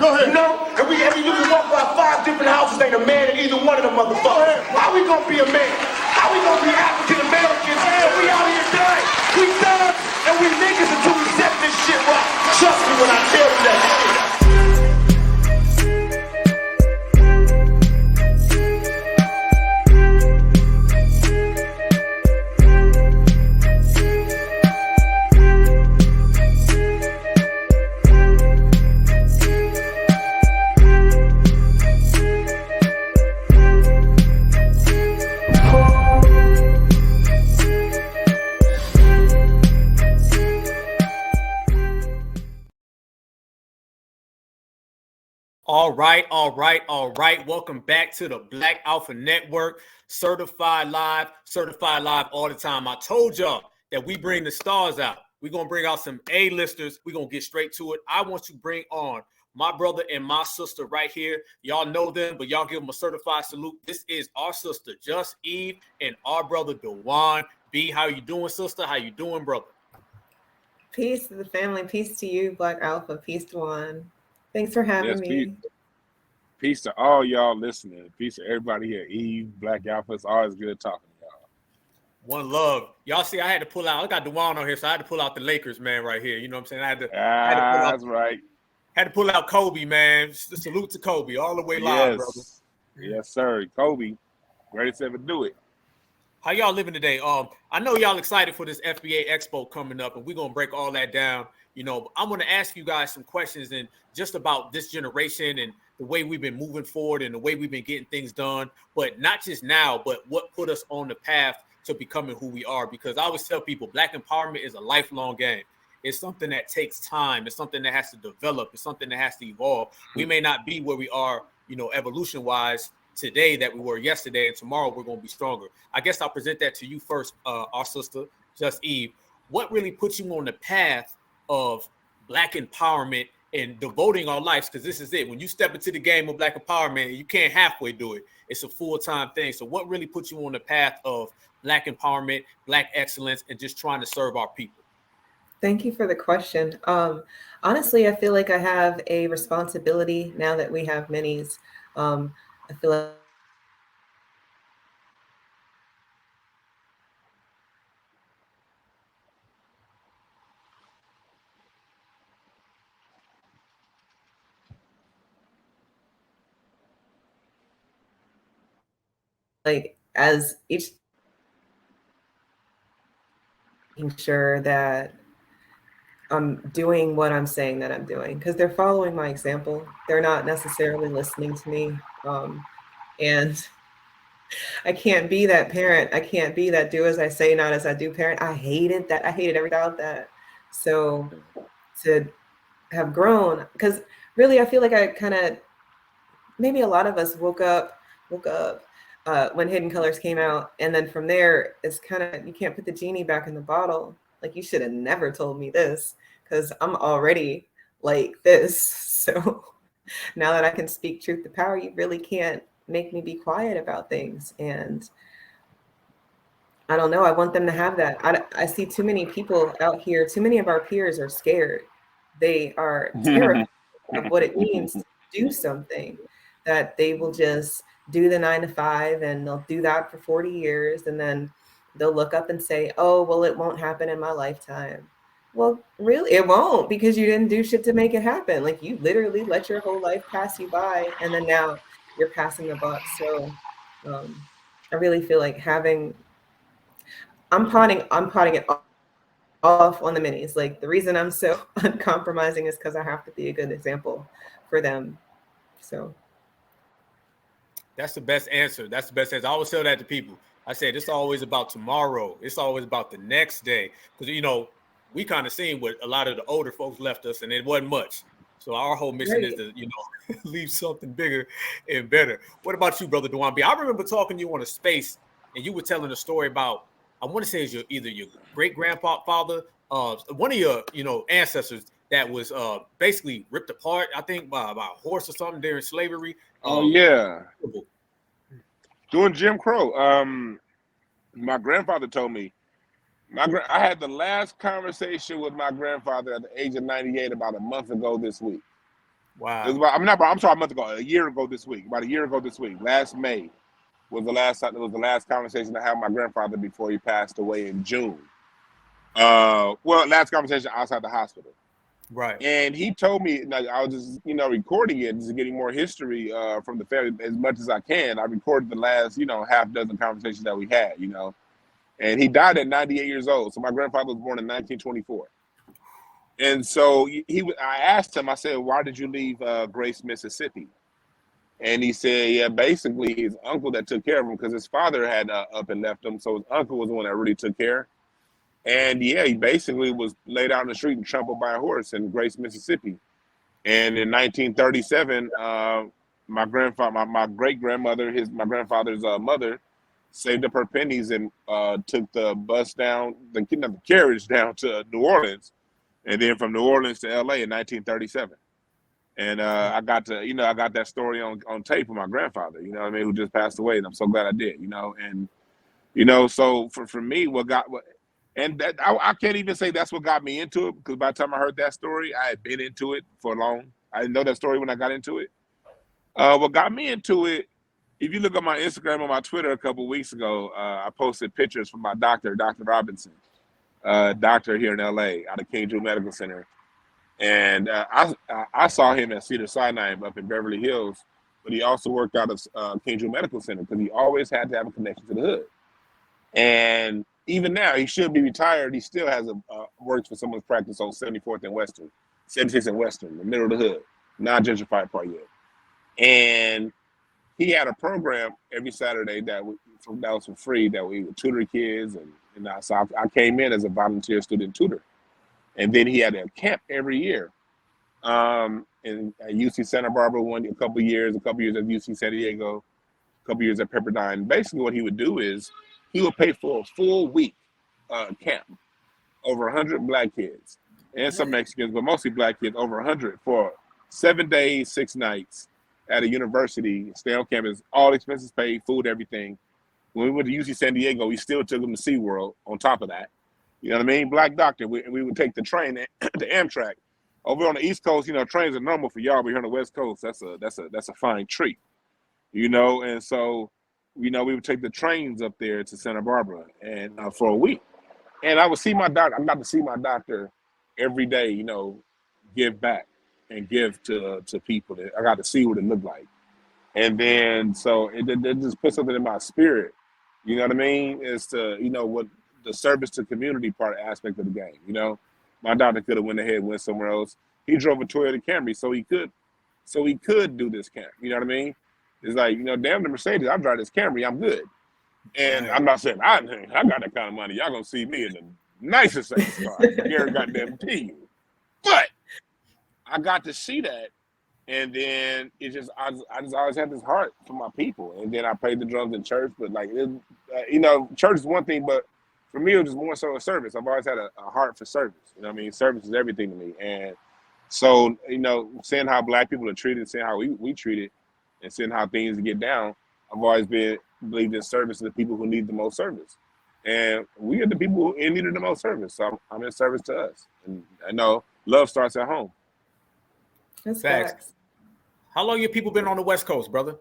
Go ahead. You know? And you can walk by 5 different houses, ain't a man in either one of them motherfuckers. How we gonna be a man? How we gonna be African Americans? And we out here dying. We thugs and we niggas until we set this shit right. Trust me when I tell you that shit. All right. Welcome back to the Black Alpha Network. Certified live all the time. I told y'all that we bring the stars out. We're going to bring out some A-listers. We're going to get straight to it. I want to bring on my brother and my sister right here. Y'all know them, but y'all give them a certified salute. This is our sister, Just Eve, and our brother, Dewan B. How you doing, sister? How you doing, brother? Peace to the family. Peace to you, Black Alpha. Peace, Dewan. Thanks for having me. Peace to all y'all listening. Peace to everybody here. Eve, Black Alpha. It's always good talking to y'all. One love. Y'all see, I had to pull out. I got Dewan on here, so I had to pull out the Lakers, man, right here. You know what I'm saying? I had to pull out, that's right. Had to pull out Kobe, man. Salute to Kobe, all the way live, brother. Yes, sir. Kobe, greatest ever do it. How y'all living today? I know y'all excited for this FBA Expo coming up, and we're gonna break all that down. You know, I'm gonna ask you guys some questions and just about this generation and the way we've been moving forward and the way we've been getting things done, but not just now, but what put us on the path to becoming who we are. Because I always tell people, Black empowerment is a lifelong game. It's something that takes time. It's something that has to develop. It's something that has to evolve. We may not be where we are, you know, evolution-wise today that we were yesterday, and tomorrow we're going to be stronger. I guess I'll present that to you first, our sister, Just Eve. What really put you on the path of Black empowerment and devoting our lives? Because this is it. When you step into the game of Black empowerment, you can't halfway do it. It's a full-time thing. So what really put you on the path of Black empowerment, Black excellence, and just trying to serve our people? Thank you for the question. Honestly, I feel like I have a responsibility now that we have minis. I feel like as each making sure that I'm doing what I'm saying that I'm doing, because they're following my example. They're not necessarily listening to me. And I can't be that parent. I can't be that do as I say, not as I do parent. I hated that. I hated everything about that. So to have grown, because really I feel like I kind of, maybe a lot of us woke up when Hidden Colors came out. And then from there, it's kind of, you can't put the genie back in the bottle. Like, you should have never told me this, because I'm already like this. So now that I can speak truth to power, you really can't make me be quiet about things. And I don't know, I want them to have that. I see too many people out here, too many of our peers are scared. They are terrified of what it means to do something, that they will just do the 9 to 5 and they'll do that for 40 years. And then they'll look up and say, oh, well, it won't happen in my lifetime. Well, really, it won't, because you didn't do shit to make it happen. Like, you literally let your whole life pass you by, and then now you're passing the buck. So I really feel like I'm potting it off on the minis. Like, the reason I'm so uncompromising is because I have to be a good example for them. So that's the best answer. That's the best answer. I always tell that to people. I said, it's always about tomorrow. It's always about the next day. Because, you know, we kind of seen what a lot of the older folks left us, and it wasn't much. So our whole mission is to, you know, leave something bigger and better. What about you, Brother Dewan B? I remember talking to you on a space, and you were telling a story about, I want to say it's either your great-grandfather, one of your, you know, ancestors that was basically ripped apart, I think, by a horse or something during slavery. Yeah. Doing Jim Crow. My grandfather told me, I had the last conversation with my grandfather at the age of 98 about a month ago this week. Wow. It was about, I'm sorry, a month ago, a year ago this week, about a year ago this week. Last May was the last time. It was the last conversation I had with my grandfather before he passed away in June. Well, last conversation outside the hospital. Right. And he told me, like, I was just, recording it, just getting more history from the family as much as I can. I recorded the last, half dozen conversations that we had, And he died at 98 years old. So my grandfather was born in 1924. And so I asked him, I said, why did you leave Grace, Mississippi? And he said, yeah, basically his uncle that took care of him because his father had up and left him. So his uncle was the one that really took care. And yeah, he basically was laid out in the street and trampled by a horse in Grace, Mississippi. And in 1937, my grandfather, my great grandmother, my grandfather's mother, saved up her pennies and took the bus down, the carriage down to New Orleans, and then from New Orleans to LA in 1937. And I got that story on tape with my grandfather, who just passed away, and I'm so glad I did, and so for me, and that I can't even say that's what got me into it, because by the time I heard that story, I had been into it for long. I didn't know that story when I got into it. What got me into it, if you look at my Instagram or my Twitter a couple of weeks ago, I posted pictures from my doctor, Dr. Robinson, doctor here in LA out of King Jude Medical Center. And I saw him at Cedars-Sinai up in Beverly Hills, but he also worked out of King Jude Medical Center because he always had to have a connection to the hood. And even now, he should be retired. He still has works for someone's practice on 74th and Western, 76th and Western, the middle of the hood, not gentrified part yet. And he had a program every Saturday that was for free, that we would tutor kids. And so I came in as a volunteer student tutor. And then he had a camp every year. And at UC Santa Barbara, a couple years at UC San Diego, a couple years at Pepperdine. Basically what he would do is he would pay for a full week camp, over 100 Black kids and some Mexicans, but mostly Black kids, over 100 for 7 days, 6 nights at a university, stay on campus, all expenses paid, food, everything. When we went to UC San Diego, we still took them to SeaWorld on top of that. You know what I mean? Black doctor. We would take the train, the Amtrak. Over on the East Coast, trains are normal for y'all, but here on the West Coast, that's a fine treat. And so, we would take the trains up there to Santa Barbara and for a week. And I would see my doctor. I got to see my doctor every day, give back and give to people. I got to see what it looked like. And then, so it just put something in my spirit, you know what I mean? Is to, what the service to community part aspect of the game, My doctor could have went ahead and went somewhere else. He drove a Toyota Camry so he could do this camp, you know what I mean? It's like, damn the Mercedes, I drive this Camry, I'm good. And I'm not saying I got that kind of money. Y'all gonna see me in the nicest car. Gary goddamn to you. But I got to see that, and then I just always had this heart for my people. And then I played the drums in church, but church is one thing, but for me it was just more so a service. I've always had a heart for service. You know what I mean? Service is everything to me. And so, seeing how Black people are treated, seeing how we treated, and seeing how things get down, I've always believed in service to the people who need the most service. And we are the people who needed the most service. So I'm in service to us. And I know love starts at home. That's facts. How long your people been on the West Coast, brother?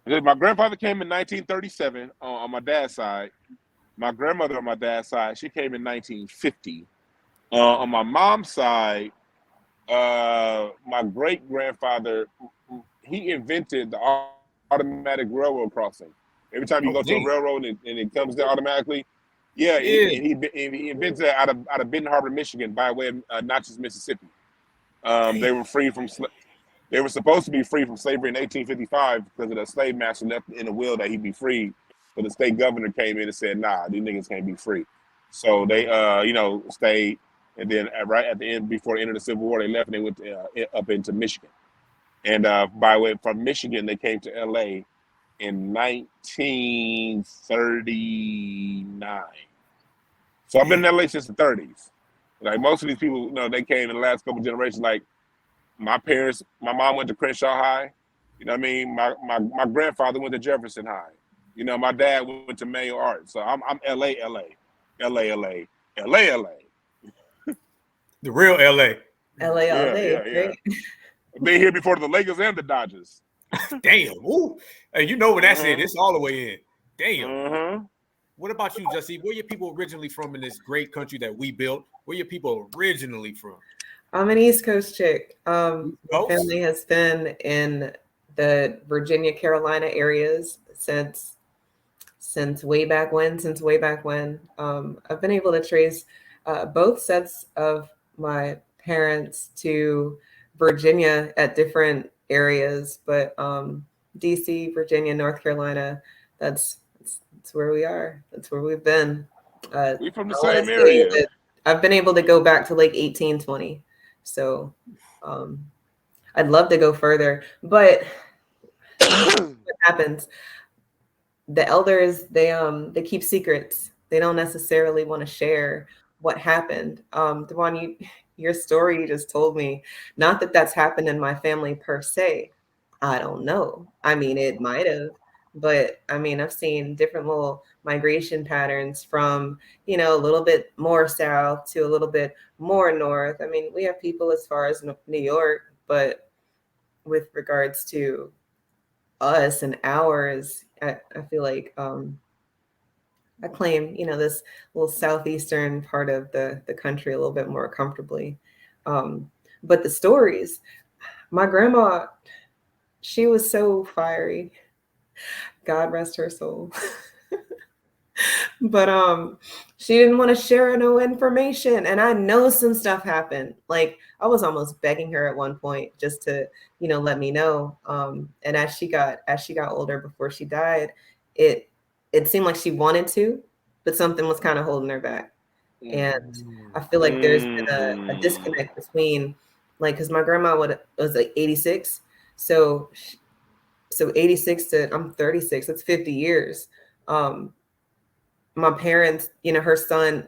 My grandfather came in 1937 on my dad's side. My grandmother on my dad's side, she came in 1950. On my mom's side, my great-grandfather, he invented the automatic railroad crossing. Every time you go to a railroad and it comes there automatically, and he invented it out of Benton Harbor, Michigan, by way of Natchez, Mississippi. They were supposed to be free from slavery in 1855 because of the slave master left in a will that he'd be free, but the state governor came in and said, "Nah, these niggas can't be free." So they, stayed, and then right at the end, before the end of the Civil War, they left and they went up into Michigan. And by way from Michigan, they came to LA in 1939. So I've been in LA since the 30s. Like most of these people, they came in the last couple of generations. Like my parents, my mom went to Crenshaw High. You know what I mean? My grandfather went to Jefferson High. My dad went to Mayo Arts. So I'm LA. The real LA. LA all day, right? Been here before the Lakers and the Dodgers. Damn. Ooh. Hey, you know when that's it. It's all the way in. Damn. What about you, Jussie? Where your people originally from in this great country that we built? Where your people originally from? I'm an East Coast chick. My Coast? family has been in the Virginia, Carolina areas since way back when. I've been able to trace both sets of my parents to Virginia at different areas, but DC, Virginia, North Carolina, that's where we are. That's where we've been. We from the I wanna same say area. that I've been able to go back to like 1820. So I'd love to go further, but what happens? The elders, they keep secrets. They don't necessarily want to share what happened. Devon, your story you just told me, not that that's happened in my family per se. I don't know. I mean, it might have, but I mean, I've seen different little migration patterns from, a little bit more south to a little bit more north. I mean, we have people as far as New York, but with regards to us and ours, I feel like I claim, this little southeastern part of the country a little bit more comfortably. But the stories, my grandma, she was so fiery. God rest her soul. But she didn't want to share no information. And I know some stuff happened. Like I was almost begging her at one point just to, let me know. And as she got older before she died, it seemed like she wanted to, but something was kind of holding her back. And I feel like there's been a disconnect between, like, because my grandma was like 86. So 86 to I'm 36, that's 50 years. My parents, her son,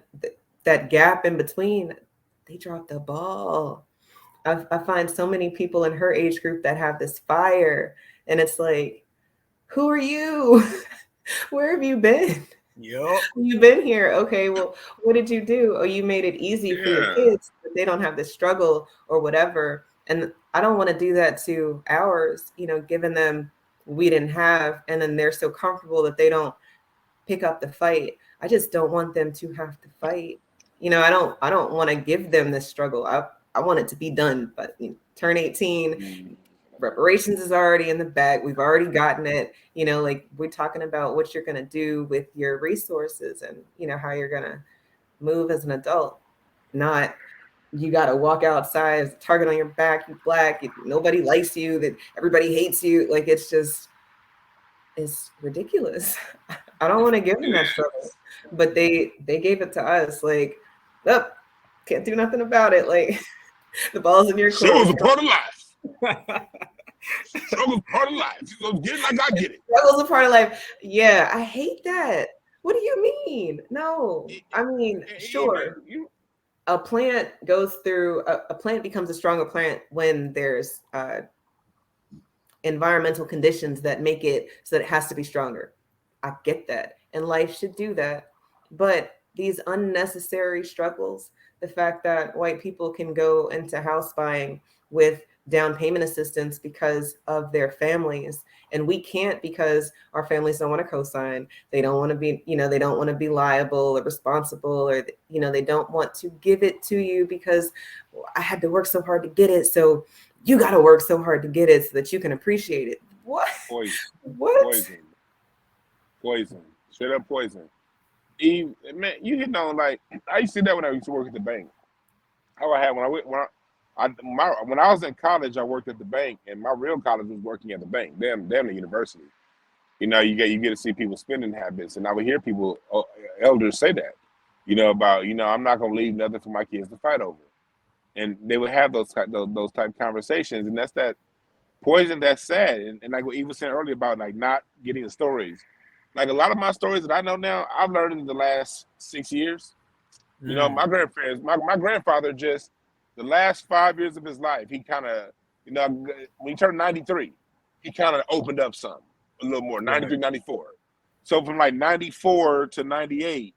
that gap in between, they dropped the ball. I find so many people in her age group that have this fire, and it's like, who are you? Where have you been? Yep. You've been here. Okay, well, what did you do? Oh, you made it easy for your kids, but they don't have the struggle or whatever. And I don't want to do that to ours, giving them we didn't have, and then they're so comfortable that they don't pick up the fight. I just don't want them to have to fight. I don't want to give them this struggle. I want it to be done, but turn 18, reparations is already in the bag. We've already gotten it. Like we're talking about what you're going to do with your resources and, how you're going to move as an adult. Not you got to walk outside as a target on your back, you black, nobody likes you, that everybody hates you. Like it's ridiculous. I don't want to give them that struggle, but they gave it to us. Like, oh, can't do nothing about it. Like the ball's in your court. Struggle's a part of life. Struggle's part of life. So get it like I get it. Struggle's a part of life. Yeah, I hate that. What do you mean? No, I mean, sure. A plant goes through, a plant becomes a stronger plant when there's environmental conditions that make it so that it has to be stronger. I get that. And life should do that. But these unnecessary struggles, the fact that white people can go into house buying with down payment assistance because of their families, and we can't because our families don't want to co-sign. They don't want to be, they don't want to be liable or responsible, or, they don't want to give it to you because I had to work so hard to get it. So you got to work so hard to get it so that you can appreciate it. What? Poison. What? Poison. Straight up poison. Eve, man, you hit on, like, I used to see that when I used to work at the bank. How I had when I was in college, I worked at the bank, and my real college was working at the bank. Damn the university. You get to see people's spending habits, and I would hear people, elders say that, about, I'm not gonna leave nothing for my kids to fight over, and they would have those type conversations, and that's that poison that's sad, and like what Eve was saying earlier about like not getting the stories. Like a lot of my stories that I know now, I've learned in the last 6 years. My grandfather just, the last 5 years of his life, he kind of, when he turned 93, he kind of opened up some, a little more, 93, 94. So from like 94 to 98,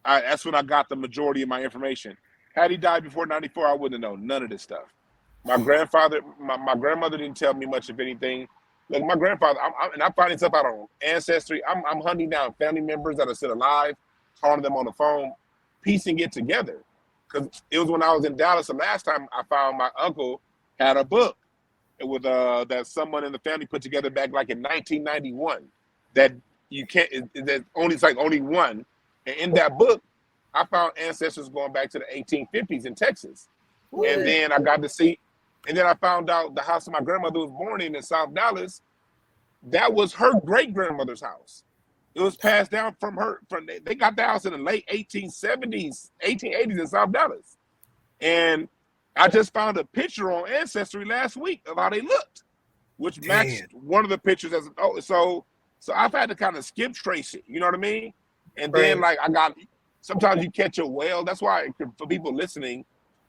that's when I got the majority of my information. Had he died before 94, I wouldn't have known none of this stuff. My grandfather, my grandmother didn't tell me much of anything. Like my grandfather, and I'm finding stuff out on Ancestry. I'm hunting down family members that are still alive, calling them on the phone, piecing it together. Because it was when I was in Dallas the last time I found my uncle had a book. It was that someone in the family put together back like in 1991. That you can't. That only it's like only one. And in that book, I found ancestors going back to the 1850s in Texas. What? And then I got to see, and then I found out the house my grandmother was born in South Dallas, that was her great grandmother's house. It was passed down from her. They got the house in the late 1870s, 1880s in South Dallas. And I just found a picture on Ancestry last week of how they looked, which matched one of the pictures as so I've had to kind of skip trace it, you know what I mean? And then like sometimes you catch a whale. That's why for people listening,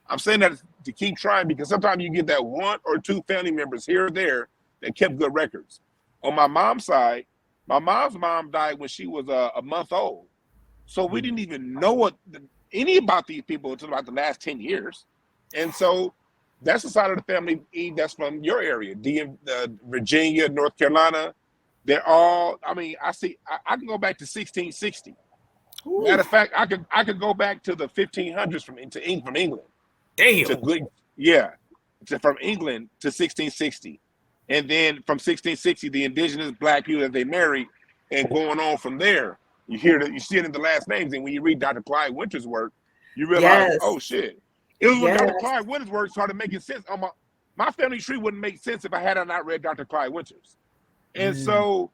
I'm saying that to keep trying, because sometimes you get that one or two family members here or there that kept good records. On my mom's side, my mom's mom died when she was a month old. So we didn't even know any about these people until about the last 10 years. And so that's the side of the family that's from your area, Virginia, North Carolina. They're all, I mean, I can go back to 1660. Ooh. Matter of fact, I could go back to the 1500s from England. Damn. From England to 1660. And then from 1660, the indigenous black people that they married, and going on from there. You see it in the last names. And when you read Dr. Clyde Winter's work, you realize, oh shit. It was when Dr. Clyde Winter's work started making sense. My family tree wouldn't make sense if I had not read Dr. Clyde Winter's. And so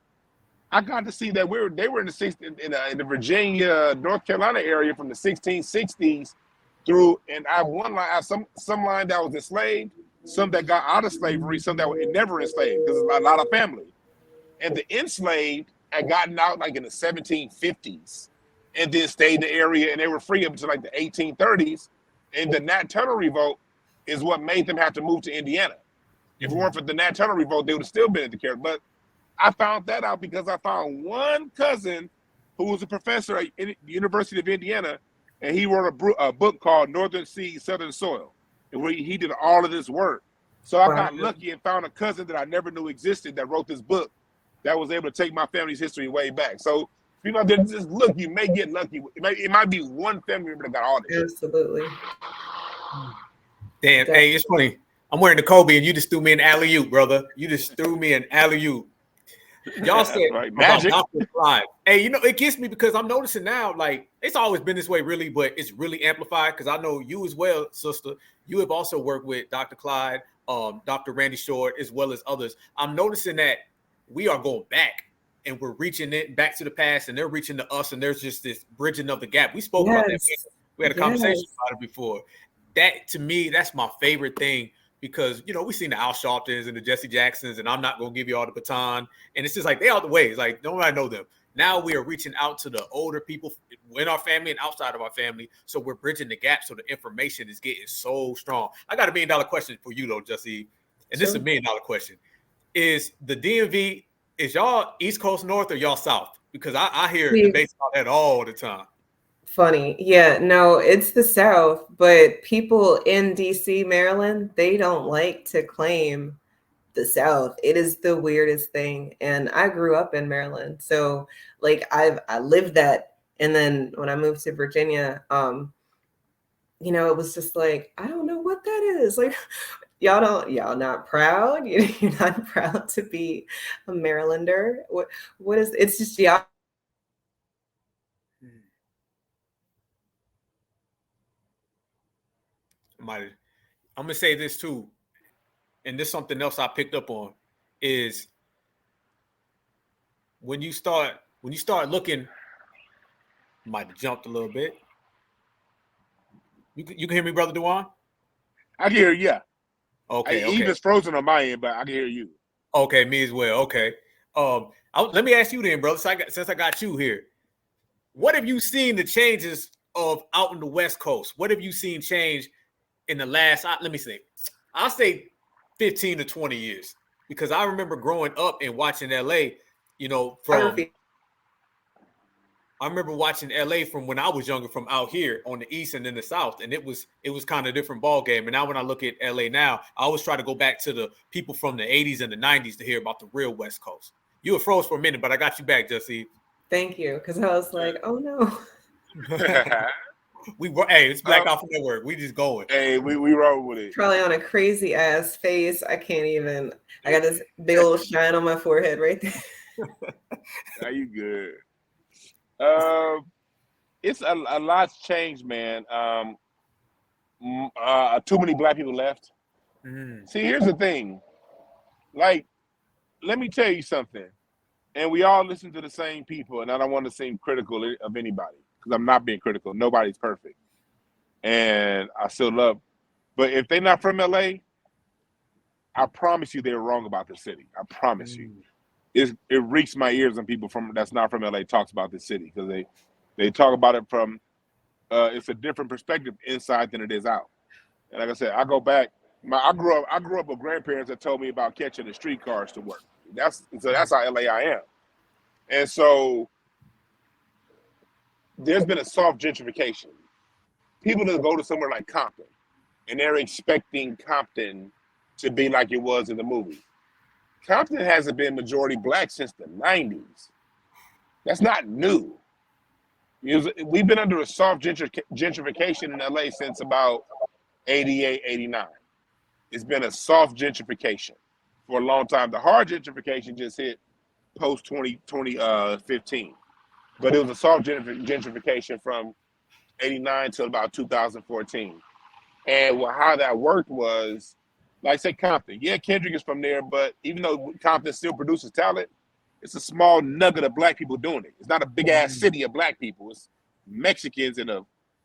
I got to see that they were in the Virginia, North Carolina area from the 1660s through, and I have one line, I have some line that was enslaved, some that got out of slavery, some that were never enslaved, because a lot of family. And the enslaved had gotten out like in the 1750s and then stayed in the area, and they were free up until like the 1830s. And the Nat Turner Revolt is what made them have to move to Indiana. If it weren't for the Nat Turner Revolt, they would have still been at the care. But I found that out because I found one cousin who was a professor at the University of Indiana, and he wrote a book called Northern Sea, Southern Soil, and where he did all of this work. So I got lucky and found a cousin that I never knew existed that wrote this book that was able to take my family's history way back. So, you know, just look, you may get lucky. It might be one family member that got all this. Absolutely. Damn, hey, it's funny. I'm wearing the Kobe, and you just threw me an alley-oop, brother. You just threw me an alley-oop. Y'all said right. Magic. Dr. Clyde. Hey, you know, it gets me because I'm noticing now, like, it's always been this way, really, but it's really amplified because I know you as well, sister. You have also worked with Dr. Clyde, Dr. Randy Short, as well as others. I'm noticing that we are going back and we're reaching it back to the past, and they're reaching to us, and there's just this bridging of the gap. We spoke about that. We had a conversation about it before. That, to me, that's my favorite thing. Because, you know, we've seen the Al Sharptons and the Jesse Jacksons, and I'm not going to give you all the baton. And it's just like, they out the way. It's like, nobody know them. Now we are reaching out to the older people in our family and outside of our family. So we're bridging the gap. So the information is getting so strong. I got $1 million question for you, though, Jesse. And this is $1 million question. Is the DMV, is y'all East Coast North or y'all South? Because I hear debates about that all the time. Funny. Yeah, no, it's the South, but people in DC, Maryland, they don't like to claim the South. It is the weirdest thing. And I grew up in Maryland. So like I lived that. And then when I moved to Virginia, you know, it was just like, I don't know what that is. Like, y'all not proud. You're not proud to be a Marylander. What is, it's just, y'all. I'm gonna say this too, and this is something else I picked up on is when you start looking, might have jumped a little bit. You can hear me, Brother Dewan? I can hear you. Yeah. Okay. Eve is frozen on my end, but I can hear you. Okay, me as well. Okay. Let me ask you then, brother. Since I got you here, what have you seen the changes of out in the West Coast? What have you seen change in the last, let me see, I'll say 15 to 20 years, because I remember growing up and watching LA, you know, from I remember watching LA from when I was younger, from out here on the east and in the south, and it was kind of a different ball game. And now when I look at LA now, I always try to go back to the people from the 80s and the 90s to hear about the real West Coast. You were froze for a minute, but I got you back, Jussie. Thank you, because I was like, oh no. Hey, it's Black Alpha Network. We just going. Hey, we roll with it. Probably on a crazy ass face. I can't even. I got this big old shine on my forehead right there. Are you good? It's a lot's changed, man. Too many Black people left. See, here's the thing. Like, let me tell you something. And we all listen to the same people, and I don't want to seem critical of anybody, because I'm not being critical. Nobody's perfect. And I still love. But if they're not from LA, I promise you they're wrong about the city. I promise you. It reeks my ears when people that's not from LA talks about this city, because they talk about it from it's a different perspective inside than it is out. And like I said, I go back. I grew up with grandparents that told me about catching the streetcars to work. That's how LA I am. And so there's been a soft gentrification. People that go to somewhere like Compton, and they're expecting Compton to be like it was in the movie. Compton hasn't been majority Black since the 90s. That's not new. We've been under a soft gentrification in LA since about 88, 89. It's been a soft gentrification for a long time. The hard gentrification just hit post 2015. But it was a soft gentrification from 89 till about 2014. And how that worked was, like say Compton. Yeah, Kendrick is from there, but even though Compton still produces talent, it's a small nugget of Black people doing it. It's not a big ass city of Black people. It's Mexicans and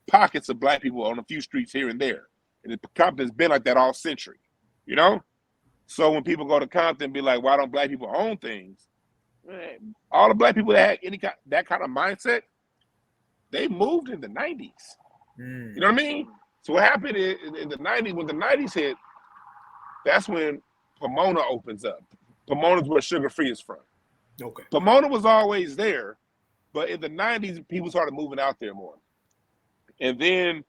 pockets of Black people on a few streets here and there. And Compton's been like that all century, you know? So when people go to Compton and be like, why don't Black people own things? Man, all the Black people that had that kind of mindset, they moved in the 90s. You know what I mean? So what happened in the 90s, when the 90s hit, that's when Pomona opens up. Pomona's where Sugar Free is from. Okay. Pomona was always there, but in the 90s, people started moving out there more. And then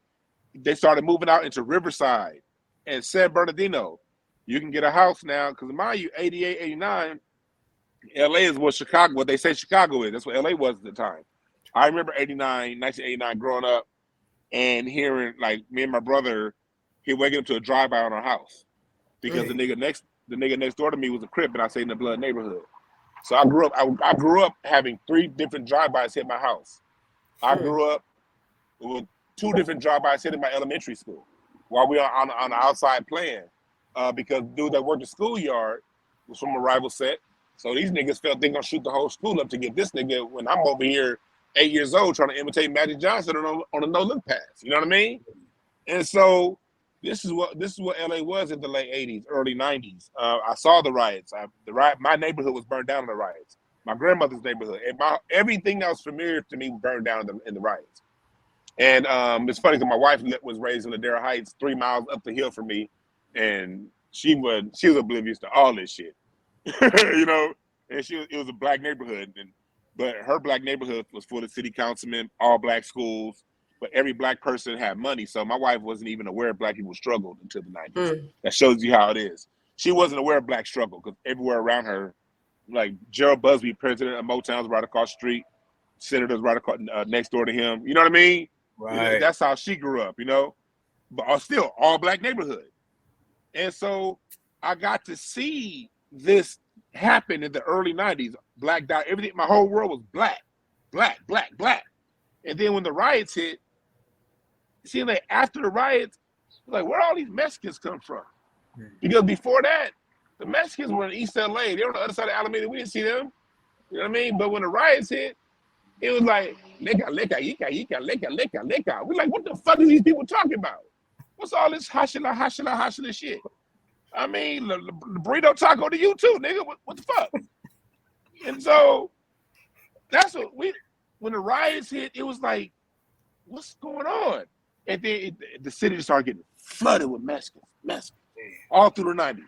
they started moving out into Riverside and San Bernardino. You can get a house now, because mind you, 88, 89, LA is what they say Chicago is. That's what LA was at the time. I remember 1989 growing up and hearing, like, me and my brother, he waking up to a drive-by on our house because the nigga next door to me was a Crip, and I stayed in the Blood neighborhood. So I grew up having 3 different drive-bys hit my house. I grew up with 2 different drive-bys hit in my elementary school while we were on the outside playing, because dude that worked the schoolyard was from a rival set. So these niggas felt they gonna shoot the whole school up to get this nigga when I'm over here 8 years old trying to imitate Magic Johnson on a no-look pass. You know what I mean? And so this is what LA was in the late 80s, early 90s. I saw the riots. My neighborhood was burned down in the riots. My grandmother's neighborhood. And everything that was familiar to me burned down in the riots. And it's funny because my wife was raised in Ladera Heights, 3 miles up the hill from me, and she was oblivious to all this shit. You know, and it was a Black neighborhood, but her Black neighborhood was full of city councilmen, all Black schools, but every Black person had money. So my wife wasn't even aware Black people struggled until the 90s. That shows you how it is. She wasn't aware of Black struggle because everywhere around her, like Gerald Busby, president of Motown's right across the street, senators right across, next door to him. You know what I mean? Right. You know, that's how she grew up, you know, but still all Black neighborhood. And so I got to see this happen in the early 90s. Black died. Everything, my whole world was black. And then when the riots hit, see, like after the riots, like where all these Mexicans come from? Because before that, the Mexicans were in East LA. They were on the other side of Alameda. We didn't see them. You know what I mean? But when the riots hit, it was like, leca. We're like, what the fuck are these people talking about? What's all this hashila shit? I mean, the burrito taco to you too, nigga. What the fuck? And so that's when the riots hit, it was like, what's going on? And then the city just started getting flooded with Mexicans, all through the 90s,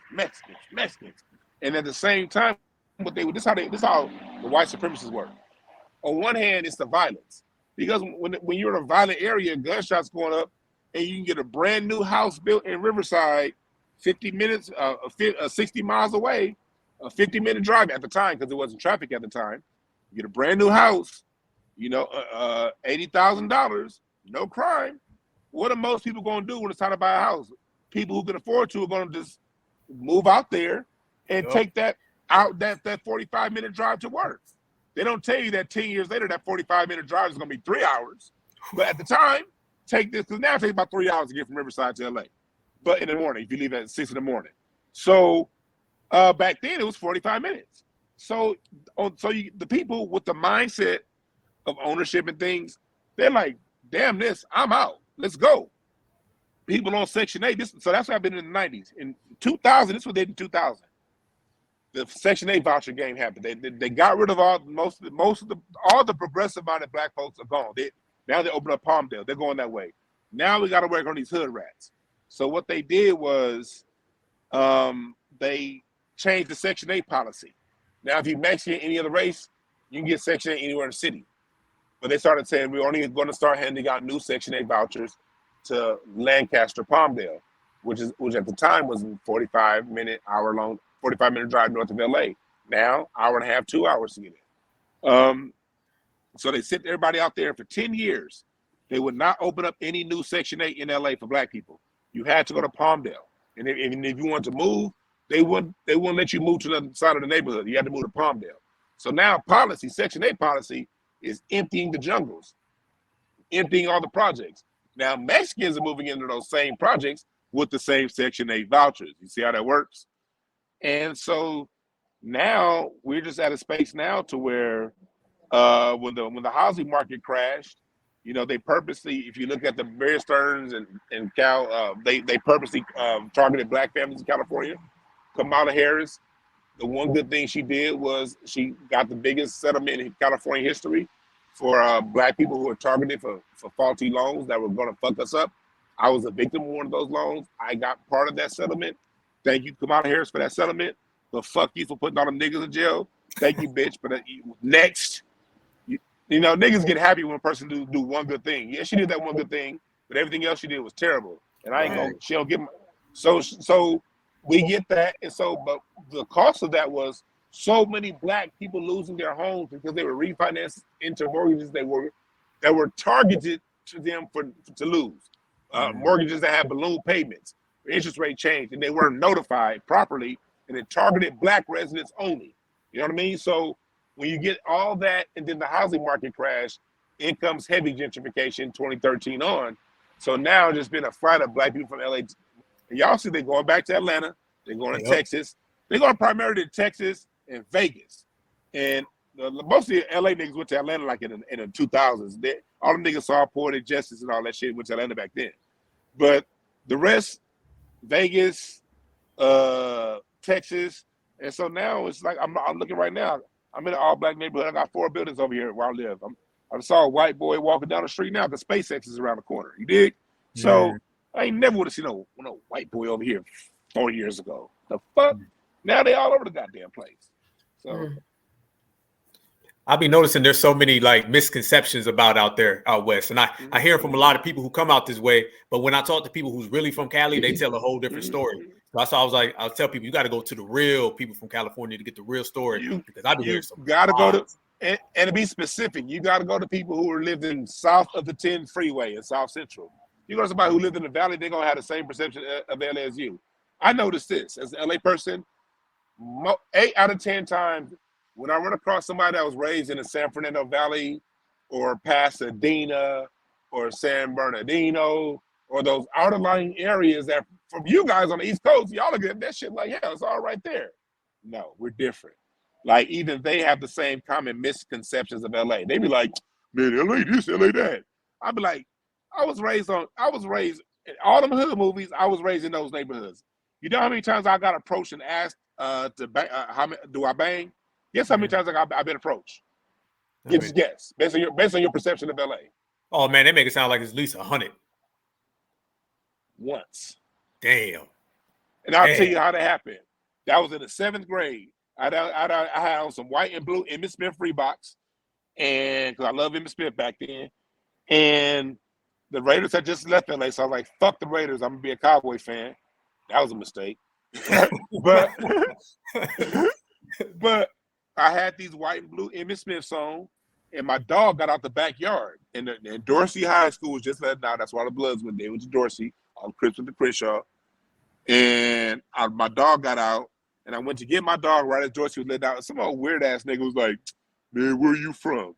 Mexicans. And at the same time, this how the white supremacists work. on one hand, it's the violence. Because when you're in a violent area, gunshots going up, and you can get a brand new house built in Riverside, 50 minutes, 60 miles away, a 50-minute drive at the time, because there wasn't traffic at the time. You get a brand new house, you know, $80,000, no crime. What are most people going to do when it's time to buy a house? People who can afford to are going to just move out there and take that 45-minute drive to work. They don't tell you that 10 years later, that 45-minute drive is going to be 3 hours. But at the time, take this, because now it takes about 3 hours to get from Riverside to LA. But in the morning, if you leave at 6 in the morning. So back then, it was 45 minutes. So the people with the mindset of ownership and things, they're like, damn this, I'm out. Let's go. People on Section 8, so that's what I've been in the 90s. In 2000, this was in 2000. The Section 8 voucher game happened. They got rid of all the progressive minded black folks are gone. Now they open up Palmdale. They're going that way. Now we got to work on these hood rats. So what they did was they changed the Section 8 policy. Now if you're Mexican, any other race, you can get Section 8 anywhere in the city. But they started saying we're only going to start handing out new Section 8 vouchers to Lancaster, Palmdale, which at the time was a 45-minute drive north of LA. Now, hour and a half, 2 hours to get in. So they sent everybody out there for 10 years. They would not open up any new Section 8 in LA for black people. You had to go to Palmdale. And if you wanted to move, they wouldn't let you move to the side of the neighborhood. You had to move to Palmdale. So now Section 8 policy is emptying the jungles, emptying all the projects. Now Mexicans are moving into those same projects with the same Section 8 vouchers. You see how that works? And so now we're just at a space now to where when the housing market crashed, you know, they purposely, if you look at the Bear Stearns and Cal, they purposely targeted black families in California. Kamala Harris, the one good thing she did was she got the biggest settlement in California history for black people who were targeted for faulty loans that were going to fuck us up. I was a victim of one of those loans. I got part of that settlement. Thank you, Kamala Harris, for that settlement. But fuck you for putting all them niggas in jail. Thank you, bitch. But next, you know, niggas get happy when a person do one good thing. Yeah, she did that one good thing, but everything else she did was terrible. And I ain't gonna, she don't get my, so we get that. And so, but the cost of that was so many black people losing their homes because they were refinanced into mortgages that were targeted to them to lose. Mortgages that had balloon payments, interest rate change, and they weren't notified properly, and it targeted black residents only. You know what I mean? So when you get all that, and then the housing market crash, in comes heavy gentrification 2013 on. So now there's been a flight of black people from LA. And y'all see they're going back to Atlanta, they're going to Texas. They're going primarily to Texas and Vegas. And most of the LA niggas went to Atlanta like in the 2000s. All the niggas saw Poetic Justice and all that shit went to Atlanta back then. But the rest, Vegas, Texas. And so now it's like, I'm looking right now. I'm in an all-black neighborhood. I got 4 buildings over here where I live. I saw a white boy walking down the street now. The SpaceX is around the corner. You dig? So I ain't never would have seen no white boy over here 4 years ago. The fuck? Now they all over the goddamn place. So I'll be noticing there's so many like misconceptions about out west. And I hear from a lot of people who come out this way, but when I talk to people who's really from Cali, they tell a whole different story. So that's why I was like, I'll tell people, you got to go to the real people from California to get the real story, because I've been hearing some. You got to go to, and to be specific, you got to go to people who are living south of the 10 freeway in South Central. You go to somebody who lived in the valley, they're going to have the same perception of LA as you. I noticed this as an LA person, 8 out of 10 times, when I run across somebody that was raised in the San Fernando Valley or Pasadena or San Bernardino or those outerlying areas that from you guys on the East Coast, y'all look at that shit like, yeah, it's all right there. No, we're different. Like even they have the same common misconceptions of LA. They be like, man, LA this, LA that. I'd be like, I was raised in all them hood movies, I was raised in those neighborhoods. You know how many times I got approached and asked how many do I bang? Guess how many times I've been approached? Just guess, based on your perception of LA. Oh man, they make it sound like it's at least 100. Once. Damn. And I'll tell you how that happened. That was in the 7th grade. I had on some white and blue Emmitt Smith Reeboks. and because I love Emmitt Smith back then, and the Raiders had just left LA, so I was like, "Fuck the Raiders! I'm gonna be a Cowboy fan." That was a mistake, but but I had these white and blue Emmitt Smiths on, and my dog got out the backyard, and Dorsey High School was just letting out. That's why the Bloods went there. It was Dorsey on Crips with the Crenshaw, and my dog got out, and I went to get my dog right as Dorsey was letting out. Some old weird ass nigga was like, "Man, where you from?"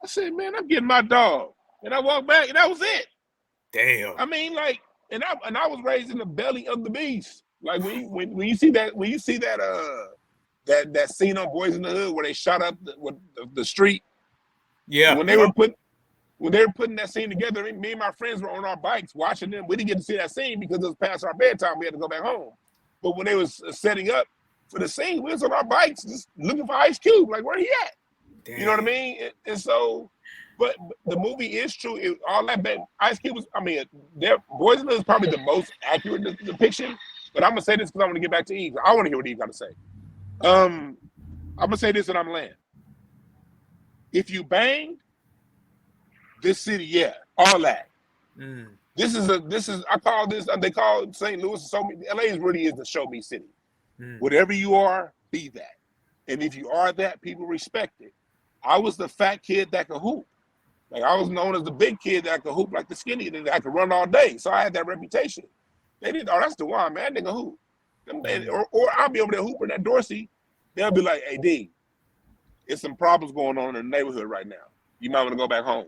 I said, "Man, I'm getting my dog," and I walked back, and that was it. Damn. I mean, like, and I was raised in the belly of the beast. Like when you see that that scene on Boys in the Hood where they shot up the street. Yeah. When they were putting that scene together, me and my friends were on our bikes watching them. We didn't get to see that scene because it was past our bedtime. We had to go back home. But when they was setting up for the scene, we was on our bikes just looking for Ice Cube. Like, where he at? Damn. You know what I mean? And so, but the movie is true. All that Ice Cube was. I mean, Boys in the Hood is probably the most accurate depiction. But I'm gonna say this because I want to get back to Eve. I want to hear what Eve got to say. I'm gonna say this and I'm laying. If you banged this city, yeah, all that. This is I call this. They call St. Louis LA really is the show me city. Whatever you are, be that. And if you are that, people respect it. I was the fat kid that could hoop. Like I was known as the big kid that could hoop like the skinny that I could run all day. So I had that reputation. They didn't. Oh, that's the one, man. That nigga hoop. Or I'll be over there hooping at Dorsey. They'll be like, "Hey, D, it's some problems going on in the neighborhood right now. You might want to go back home."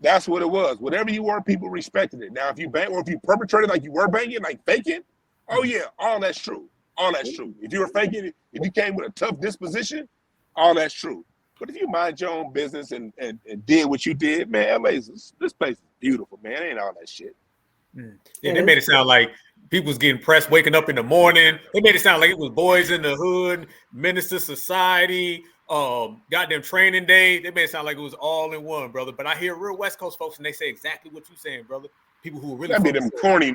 That's what it was. Whatever you were, people respected it. Now, if you bang or if you perpetrated like you were banging, like faking, oh yeah, all that's true. All that's true. If you were faking it, if you came with a tough disposition, all that's true. But if you mind your own business and did what you did, man, this place is beautiful, man. It ain't all that shit. Yeah, they made it sound like people was getting pressed, waking up in the morning. They made it sound like it was Boys in the Hood, Menace to Society, goddamn Training Day. They made it sound like it was all in one, brother. But I hear real West Coast folks, and they say exactly what you're saying, brother. People who are really that'd be them corny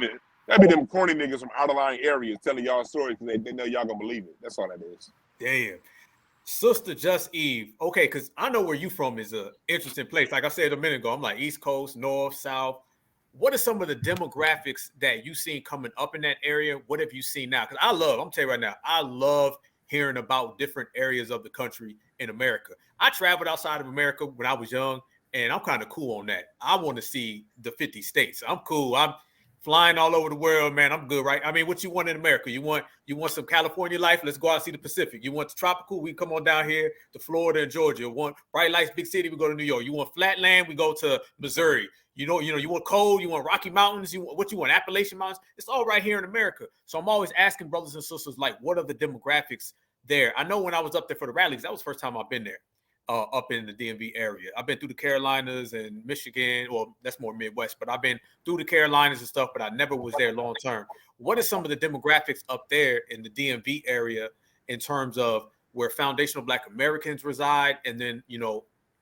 niggas from outlying areas telling y'all stories because they know y'all gonna believe it. That's all that is. Damn. Sister Just Eve. Okay, because I know where you from is an interesting place. Like I said a minute ago, I'm like East Coast, North, South. What are some of the demographics that you've seen coming up in that area? What have you seen now? Because I'm telling you right now, I love hearing about different areas of the country in America. I traveled outside of America when I was young, and I'm kind of cool on that. I want to see the 50 states. I'm cool. I'm flying all over the world, man. I'm good, right? I mean, what you want in America? You want some California life? Let's go out and see the Pacific. You want the tropical? We come on down here to Florida and Georgia. You want bright lights, big city? We go to New York. You want flatland? We go to Missouri. You want cold? You want Rocky Mountains? You want Appalachian Mountains? It's all right here in America. So I'm always asking brothers and sisters, like, what are the demographics there? I know when I was up there for the rallies, that was the first time I've been there. Up in the DMV area. I've been through the Carolinas and Michigan, well, that's more Midwest, but I've been through the Carolinas and stuff, but I never was there long term. What are some of the demographics up there in the DMV area in terms of where foundational Black Americans reside and then,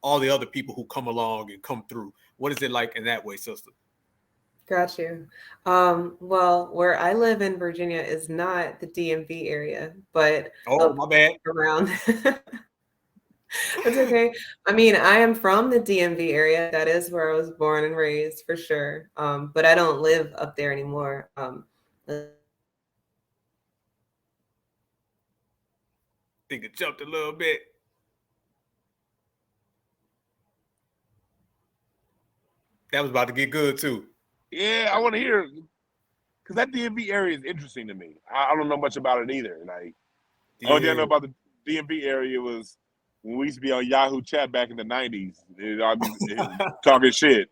all the other people who come along and come through? What is it like in that way, sister? Got you. Well, where I live in Virginia is not the DMV area, but my bad. Around. It's okay. I mean, I am from the DMV area. That is where I was born and raised for sure. But I don't live up there anymore. I think it jumped a little bit. That was about to get good too. Yeah, I want to hear, because that DMV area is interesting to me. I don't know much about it either. Like, all I know about the DMV area was when we used to be on Yahoo Chat back in the 90s, talking shit.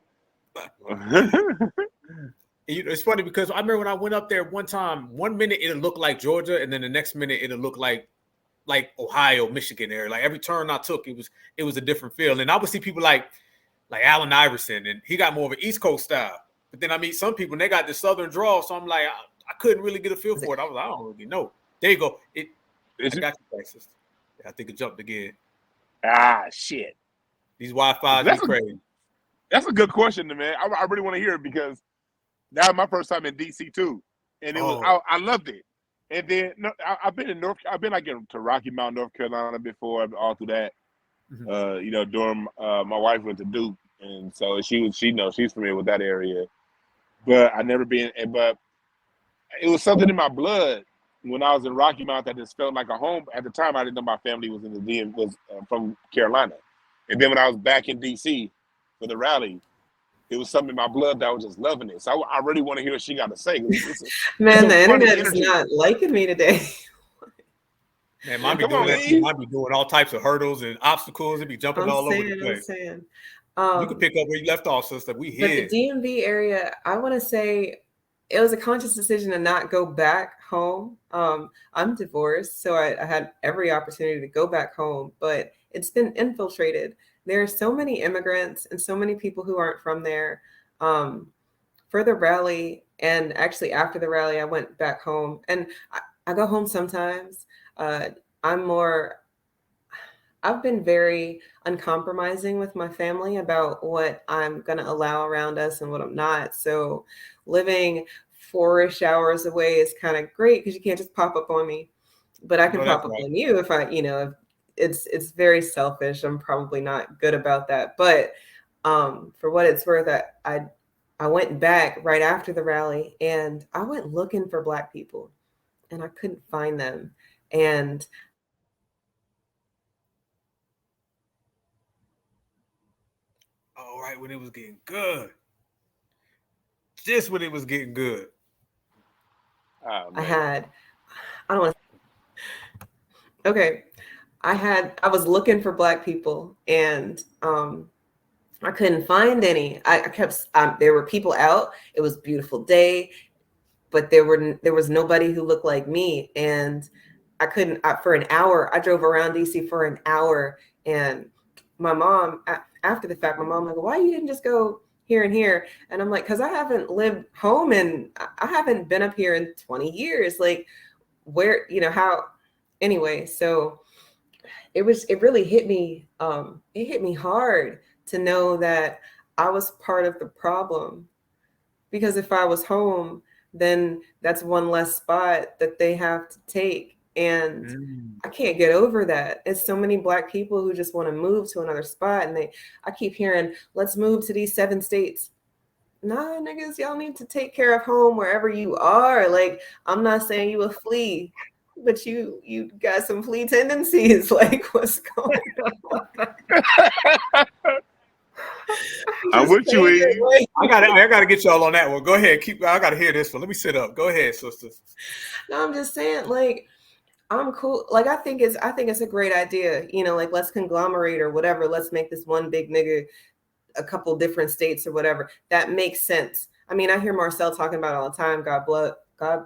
It's funny because I remember when I went up there one time, 1 minute it'll look like Georgia, and then the next minute it'll look like Ohio, Michigan area. Like every turn I took, it was a different feel. And I would see people like Allen Iverson, and he got more of an East Coast style. But then I meet some people and they got the Southern drawl, so I'm like, I couldn't really get a feel for it. I was like, I don't really know. There you go. I got you, sister. I think it jumped again. Ah, shit. These Wi-Fi is crazy. That's a good question, man. I really want to hear it because that was my first time in DC too, and it was I loved it. And then I've been to Rocky Mount, North Carolina before, all through that. You know, during my wife went to Duke, and so she's familiar with that area. But I never been, but it was something in my blood when I was in Rocky Mount that just felt like a home. At the time, I didn't know my family was in the DM was from Carolina, and then when I was back in DC for the rally, it was something in my blood that I was just loving it. So I really want to hear what she got to say. Man, the internet is not liking me today. Man, mine be doing that too. Mine be doing all types of hurdles and obstacles. It be jumping all over the place. You can pick up where you left off, sister. We here. But the DMV area, I want to say it was a conscious decision to not go back home. I'm divorced, so I had every opportunity to go back home, but it's been infiltrated. There are so many immigrants and so many people who aren't from there. For the rally, and actually after the rally, I went back home, and I go home sometimes. I've been very uncompromising with my family about what I'm going to allow around us and what I'm not. So living 4-ish hours away is kind of great because you can't just pop up on me, but I can pop up on you if it's very selfish. I'm probably not good about that, but for what it's worth, I went back right after the rally and I went looking for Black people and I couldn't find them. And all right, when it was getting good. Just when it was getting good. Oh, I was looking for Black people and I couldn't find any. There were people out. It was a beautiful day, but there was nobody who looked like me. And for an hour, I drove around DC for an hour. And my mom, after the fact, my mom like, why you didn't just go here and here? And I'm like, because I haven't lived home and I haven't been up here in 20 years. Like where, how, anyway, so it really hit me. It hit me hard to know that I was part of the problem, because if I was home, then that's one less spot that they have to take. And I can't get over that. It's so many Black people who just want to move to another spot. And I keep hearing, let's move to these 7 states. Nah, niggas, y'all need to take care of home wherever you are. Like, I'm not saying you a flea, but you got some flea tendencies. Like, what's going on? I'm with you, Eve. I gotta get y'all on that one. Go ahead, I gotta hear this one. Let me sit up. Go ahead, sister. No, I'm just saying, like, I'm cool. Like, I think it's a great idea. Like, let's conglomerate or whatever. Let's make this one big nigga a couple different states or whatever. That makes sense. I mean, I hear Marcel talking about it all the time. God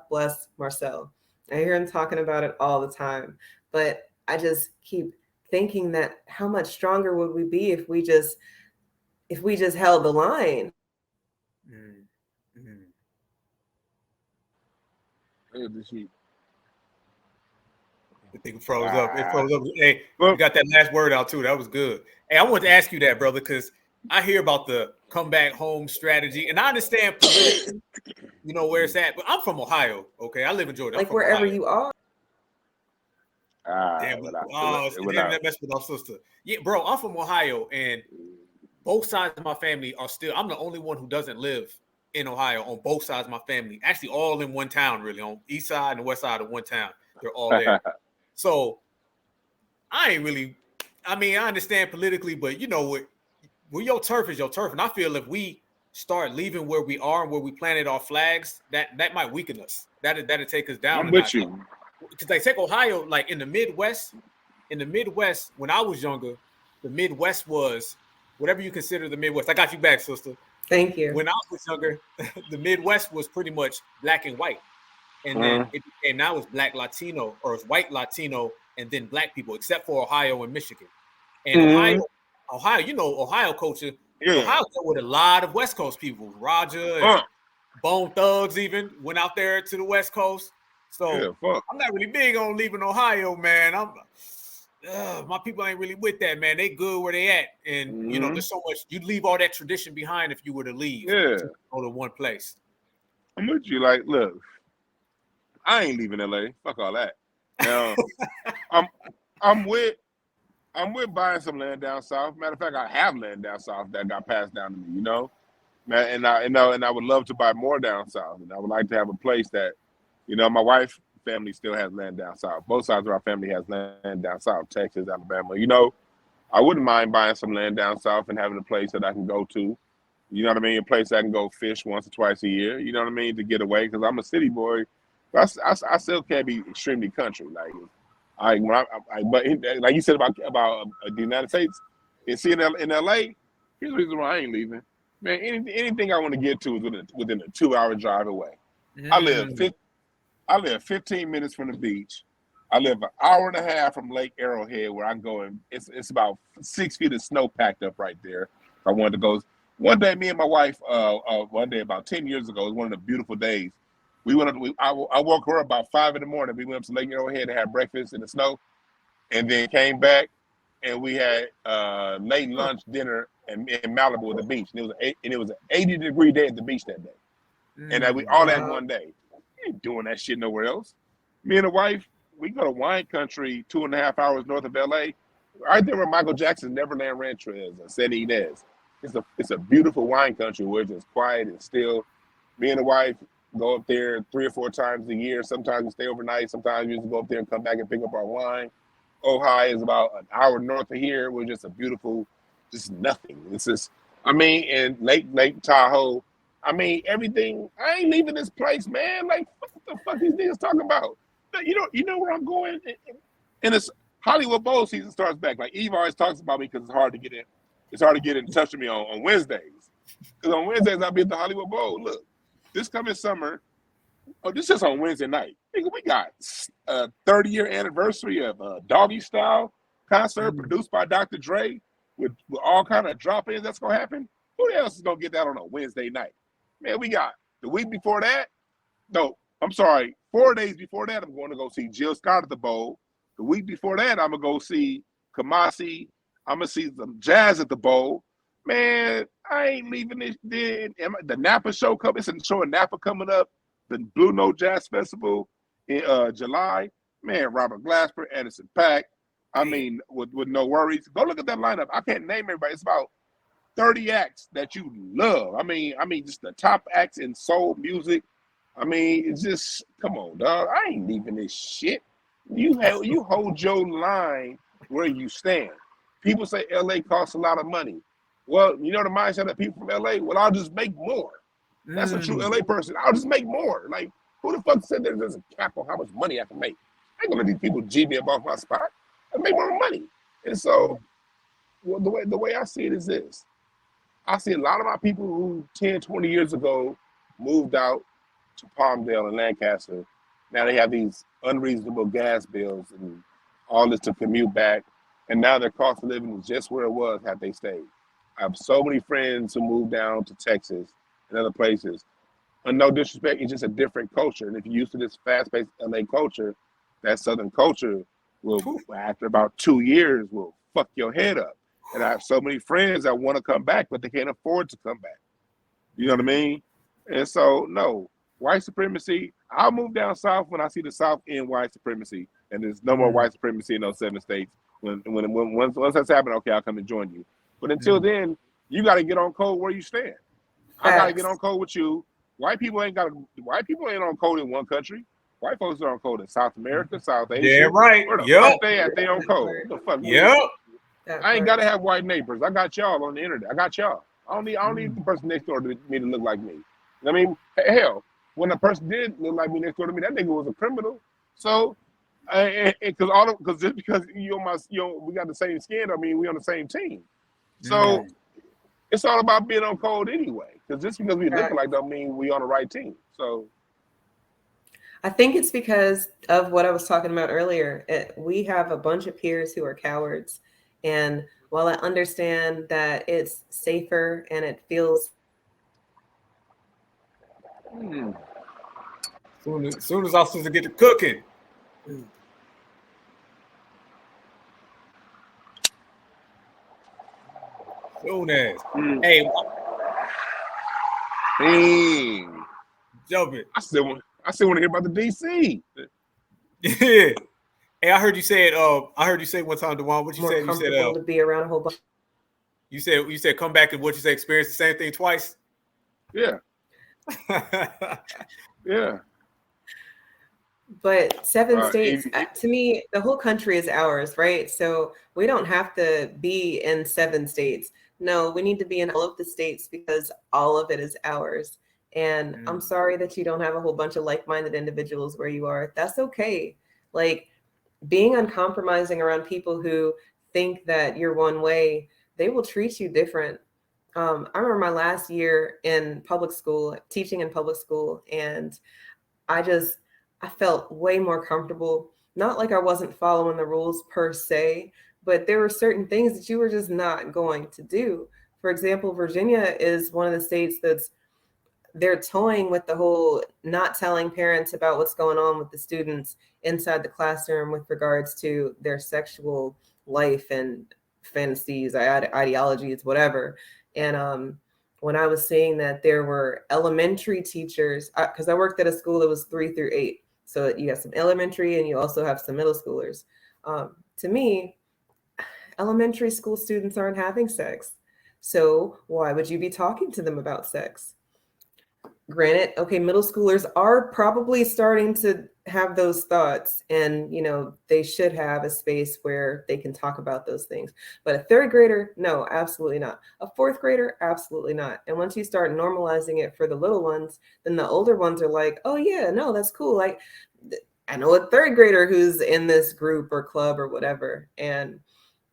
bless Marcel. I hear him talking about it all the time. But I just keep thinking that how much stronger would we be if we just held the line? The thing froze up. It froze up. Hey, you got that last word out too. That was good. Hey, I wanted to ask you that, brother, because I hear about the come back home strategy, and I understand politically, where it's at. But I'm from Ohio. Okay, I live in Georgia. Like wherever you are. Damn, that messed with our sister. Yeah, bro, I'm from Ohio, and both sides of my family are still. I'm the only one who doesn't live in Ohio on both sides of my family. Actually, all in one town, really, on east side and west side of one town. They're all there. So I ain't really. I mean, I understand politically, but where your turf is your turf, and I feel if we start leaving where we are and where we planted our flags, that might weaken us. That'll take us down. I'm with you. Because they take Ohio, like in the Midwest. In the Midwest, when I was younger, the Midwest was whatever you consider the Midwest. I got you back, sister. Thank you. When I was younger, the Midwest was pretty much black and white. And then now it's black Latino, or it's white Latino, and then Black people, except for Ohio and Michigan. And Ohio, Ohio culture. Yeah. Ohio dealt with a lot of West Coast people. Roger and Bone Thugs even went out there to the West Coast. So I'm not really big on leaving Ohio, man. My people ain't really with that, man. They good where they at, and there's so much. You'd leave all that tradition behind if you were to leave. To go to one place. I'm with you. Like, look, I ain't leaving LA. Fuck all that. Now, I'm with I'm with buying some land down south. Matter of fact, I have land down south that got passed down to me. You know, man, and I would love to buy more down south, and I would like to have a place that, you know, my wife's family still has land down south. Both sides of our family has land down south, Texas, Alabama. You know, I wouldn't mind buying some land down south and having a place that I can go to. You know what I mean? A place I can go fish once or twice a year. You know what I mean? To get away, because I'm a city boy, but I still can't be extremely country. Like, but like you said about the United States, and see in LA, here's the reason why I ain't leaving. Man, anything I want to get to is within a 2-hour drive away. I live 15 minutes from the beach. I live an hour and a half from Lake Arrowhead, where I go, and it's about 6 feet of snow packed up right there. I wanted to go. One day, me and my wife, one day about 10 years ago, it was one of the beautiful days. We went up. I woke her up about 5 in the morning. We went up to Lake Arrowhead and had breakfast in the snow, and then came back, and we had late lunch dinner in Malibu at the beach. And it was an 80-degree day at the beach that day, and we all that one day. We ain't doing that shit nowhere else. Me and the wife, we go to wine country 2.5 hours north of LA, right there where Michael Jackson's Neverland Ranch is, San Ynez. It's a beautiful wine country where it's just quiet and still. Me and the wife go up there 3 or 4 times a year. Sometimes we stay overnight. Sometimes we just go up there and come back and pick up our wine. Ojai is about an hour north of here. We're just a beautiful, just nothing. It's just, I mean, and Lake Tahoe. I mean, everything. I ain't leaving this place, man. Like, what the fuck these niggas talking about? You know where I'm going? And it's Hollywood Bowl season starts back. Like, Eve always talks about me because it's hard to get in. It's hard to get in touch with me on Wednesdays. Because on Wednesdays, I'll be at the Hollywood Bowl. Look, this coming summer, this is on Wednesday night. Nigga, we got a 30-year anniversary of a Doggy Style concert produced by Dr. Dre with all kind of drop-ins that's going to happen. Who else is going to get that on a Wednesday night? Man, we got the week before that. No, I'm sorry. 4 days before that, I'm going to go see Jill Scott at the Bowl. The week before that, I'm going to go see Kamasi. I'm going to see some jazz at the Bowl. Man, I ain't leaving this. The Napa show coming. It's a show in Napa coming up. The Blue Note Jazz Festival in July. Man, Robert Glasper, Anderson .Paak. I mean, with no worries. Go look at that lineup. I can't name everybody. It's about 30 acts that you love. I mean, just the top acts in soul music. I mean, it's just, come on, dog. I ain't leaving this shit. You hold your line where you stand. People say LA costs a lot of money. Well, you know the mindset of people from LA? Well, I'll just make more. That's a true LA person. I'll just make more. Like, who the fuck said there's a cap on how much money I can make? I ain't gonna let these people G me up off my spot. I make more money. And so, well, the way I see it is this. I see a lot of my people who 10, 20 years ago moved out to Palmdale and Lancaster. Now they have these unreasonable gas bills and all this to commute back. And now their cost of living is just where it was had they stayed. I have so many friends who moved down to Texas and other places. And no disrespect, it's just a different culture. And if you're used to this fast-paced LA culture, that Southern culture will, after about 2 years, will fuck your head up. And I have so many friends that want to come back, but they can't afford to come back. You know what I mean? And so, no, white supremacy, I'll move down south when I see the South end white supremacy. And there's no more white supremacy in those 7 states. Once that's happened, okay, I'll come and join you. But until then, you got to get on code where you stand. I got to get on code with you. White people ain't on code in one country. White folks are on code in South America, South Asia. Yeah, right. Where the fuck they at? They on code. What the fuck? Yep. I ain't gotta have white neighbors. I got y'all on the internet. I got y'all. I don't need the person next door to me to look like me. I mean, hell, when a person did look like me next door to me, that nigga was a criminal. So, because just because we got the same skin, I mean, we on the same team. So it's all about being on code anyway. Because just because we look alike don't mean we on the right team. So I think it's because of what I was talking about earlier. We have a bunch of peers who are cowards. And while I understand that it's safer and it feels... Soon as our sister get to cooking. Soon as. Hey. Jump it. I still want to hear about the DC. Yeah. Hey, I heard you say it. I heard you say one time, Dewan. What you More said? You comfortable said. to be around a whole bunch. You said come back and what you say? Experience the same thing twice. Yeah. Yeah. But 7 states, If, to me, the whole country is ours, right? So we don't have to be in 7 states. No, we need to be in all of the states because all of it is ours. And I'm sorry that you don't have a whole bunch of like-minded individuals where you are. That's okay. Like being uncompromising around people who think that you're one way, they will treat you different. I remember my last year in public school, teaching in public school, and I felt way more comfortable. Not like I wasn't following the rules per se, but there were certain things that you were just not going to do. For example, Virginia is one of the states that's they're toying with the whole not telling parents about what's going on with the students inside the classroom with regards to their sexual life and fantasies, ideologies, whatever. And when I was seeing that there were elementary teachers, because I worked at a school that was 3 through 8, so you have some elementary and you also have some middle schoolers. To me, elementary school students aren't having sex. So why would you be talking to them about sex? Granted, okay, middle schoolers are probably starting to have those thoughts, and they should have a space where they can talk about those things. But a third grader, no, absolutely not. A fourth grader, absolutely not. And once you start normalizing it for the little ones, then the older ones are like, oh yeah, no, that's cool. Like I know a third grader who's in this group or club or whatever, and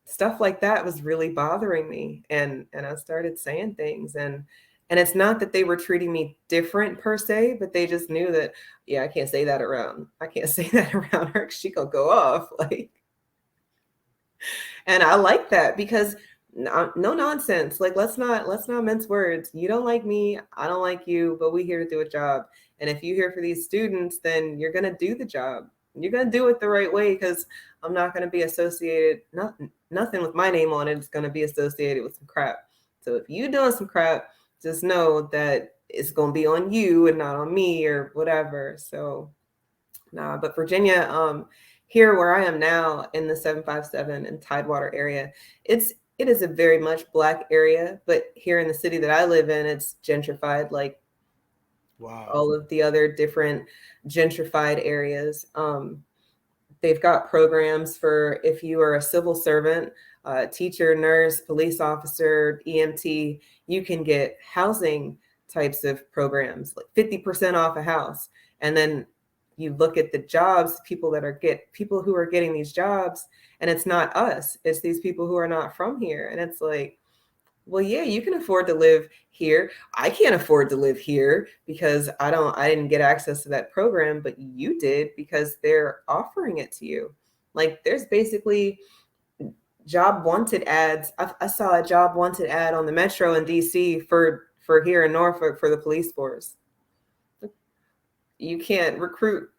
stuff like that was really bothering me. And I started saying things, and it's not that they were treating me different per se, but they just knew that, yeah, I can't say that around. I can't say that around her because she gonna go off. Like, and I like that because no nonsense. Like, let's not mince words. You don't like me, I don't like you, but we here to do a job. And if you're here for these students, then you're gonna do the job. You're gonna do it the right way because I'm not gonna be associated. Nothing with my name on it is gonna be associated with some crap. So if you doing some crap, just know that it's going to be on you and not on me or whatever. So, nah, but Virginia, here where I am now in the 757 and Tidewater area, it is a very much Black area, but here in the city that I live in, it's gentrified like all of the other different gentrified areas. They've got programs for if you are a civil servant, teacher, nurse, police officer, EMT, you can get housing types of programs, like 50% off a house. And then you look at the jobs, people who are getting these jobs, and it's not us, it's these people who are not from here. And it's like, well, yeah, you can afford to live here. I can't afford to live here because I didn't get access to that program, but you did because they're offering it to you. Like there's basically job wanted ads. I saw a job wanted ad on the Metro in DC for here in Norfolk for the police force. You can't recruit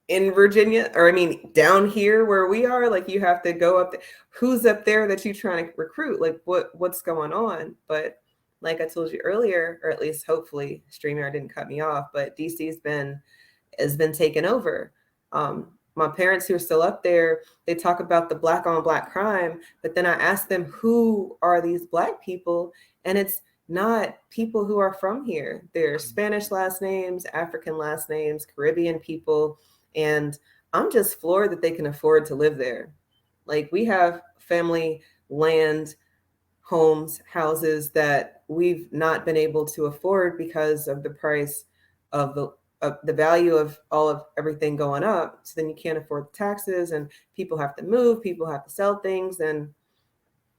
in Virginia, or I mean down here where we are. Like you have to go up there. Who's up there that you're trying to recruit? Like what's going on? But like I told you earlier, or at least hopefully StreamYard didn't cut me off, but DC has been taken over. My parents who are still up there, they talk about the Black on Black crime, but then I ask them, who are these Black people? And it's not people who are from here. They're Spanish last names, African last names, Caribbean people. And I'm just floored that they can afford to live there. Like we have family land, homes, houses that we've not been able to afford because of the price of the value of all of everything going up. So then you can't afford the taxes, and people have to move, people have to sell things. And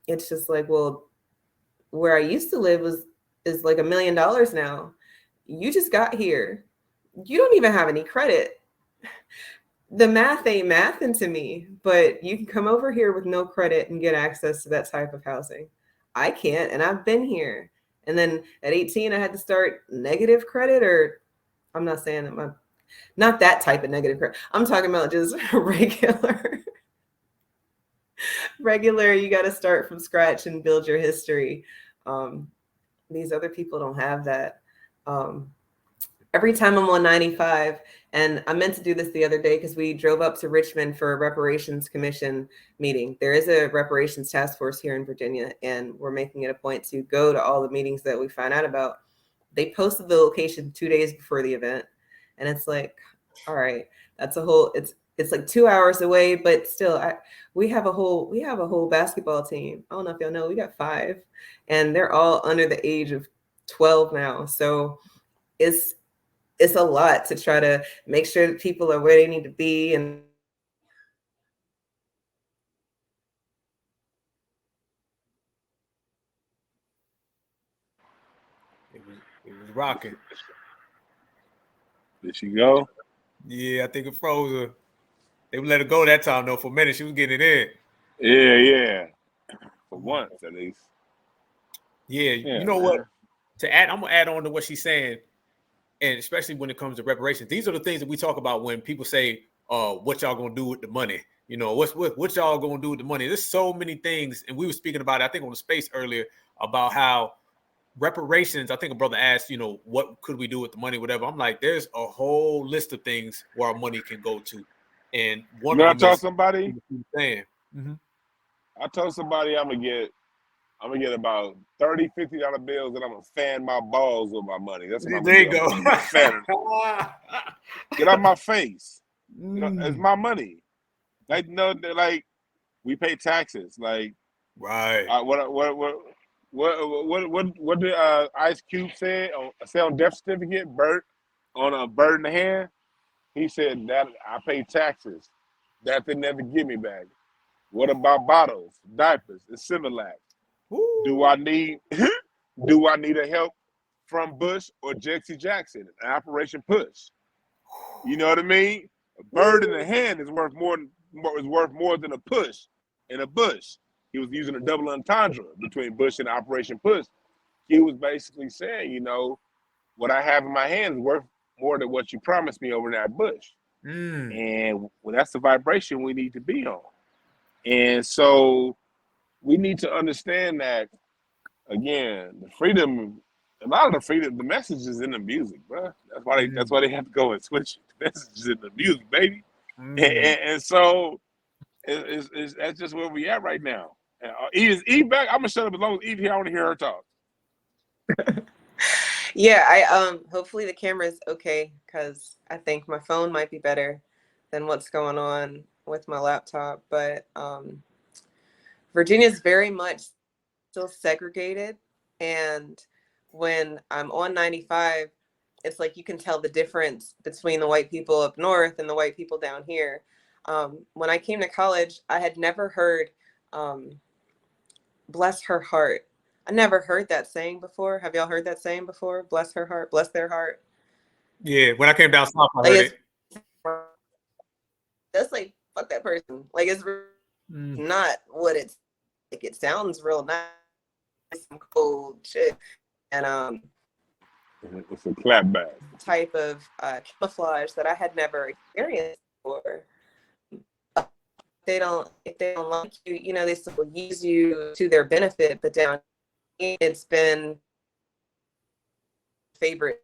it's just like, well, where I used to live is like $1 million now. You just got here. You don't even have any credit. The math ain't mathing to me, but you can come over here with no credit and get access to that type of housing. I can't, and I've been here. And then at 18, I had to start negative credit, or I'm not saying that not that type of negative credit. I'm talking about just regular, you got to start from scratch and build your history. These other people don't have that. every time I'm on 95, and I meant to do this the other day because we drove up to Richmond for a Reparations Commission meeting. There is a reparations task force here in Virginia, and we're making it a point to go to all the meetings that we find out about. They posted the location 2 days before the event, and it's like, all right, that's a whole, it's like 2 hours away, but still, we have a whole basketball team. I don't know if y'all know, we got 5, and they're all under the age of 12 now. So it's a lot to try to make sure that people are where they need to be. And it was rocking. Did she go? Yeah, I think it froze her. They let her go that time though. For a minute, she was getting it in. Yeah. For once, at least. Yeah, you know, man, what? To add, I'm gonna add on to what she's saying, and especially when it comes to reparations. These are the things that we talk about when people say, what y'all gonna do with the money? You know, what y'all gonna do with the money? There's so many things, and we were speaking about it, I think, on the space earlier about how reparations. I think a brother asked, you know, what could we do with the money, whatever. I'm like, there's a whole list of things where our money can go to, and one of them I told somebody. Saying, I told somebody I'm gonna get about $30, $50 bills, and I'm gonna fan my balls with my money. That's what I'm there gonna you do. go. Get out my face. You know, it's my money. Like, no, like we pay taxes. Like, right. What did Ice Cube say on death certificate? Bird on a bird in the hand. He said that I pay taxes. That they never give me back. What about bottles, diapers, and Symbolic? Do I need a help from Bush or Jesse Jackson? An Operation Push. You know what I mean? A bird in the hand is worth more than a push in a bush. He was using a double entendre between Bush and Operation Push. He was basically saying, you know, what I have in my hand is worth more than what you promised me over that bush. And well, that's the vibration we need to be on. And so we need to understand that, again, the freedom, a lot of the freedom, the message is in the music, bro. That's why they have to go and switch the messages in the music, baby. And so that's just where we at right now. Is Eve back? I'm gonna shut up as long as Eve here. I want to hear her talk. Yeah, I hopefully the camera is okay, because I think my phone might be better than what's going on with my laptop. But Virginia is very much still segregated, and when I'm on 95, it's like you can tell the difference between the white people up north and the white people down here. When I came to college, I had never heard bless her heart. I never heard that saying before. Have y'all heard that saying before? Bless her heart, bless their heart. Yeah, when I came down south, I heard it. That's like, fuck that person. Like, it's not what it's like. It sounds real nice, some cool shit. And it's a clapback type of camouflage that I had never experienced before. If they don't like you, you know, they still use you to their benefit. But down here, it's been favorite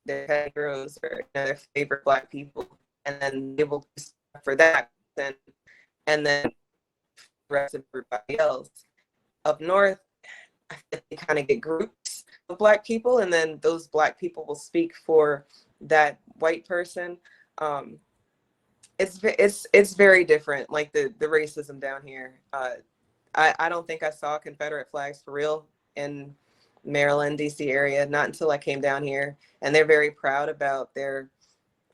their heroes or, you know, their favorite Black people, and then they will do stuff for that, and then the rest of everybody else. Up north, I think they kind of get groups of Black people, and then those Black people will speak for that white person. It's very different, like the racism down here. I don't think I saw Confederate flags for real in Maryland, DC area, not until I came down here. And they're very proud about their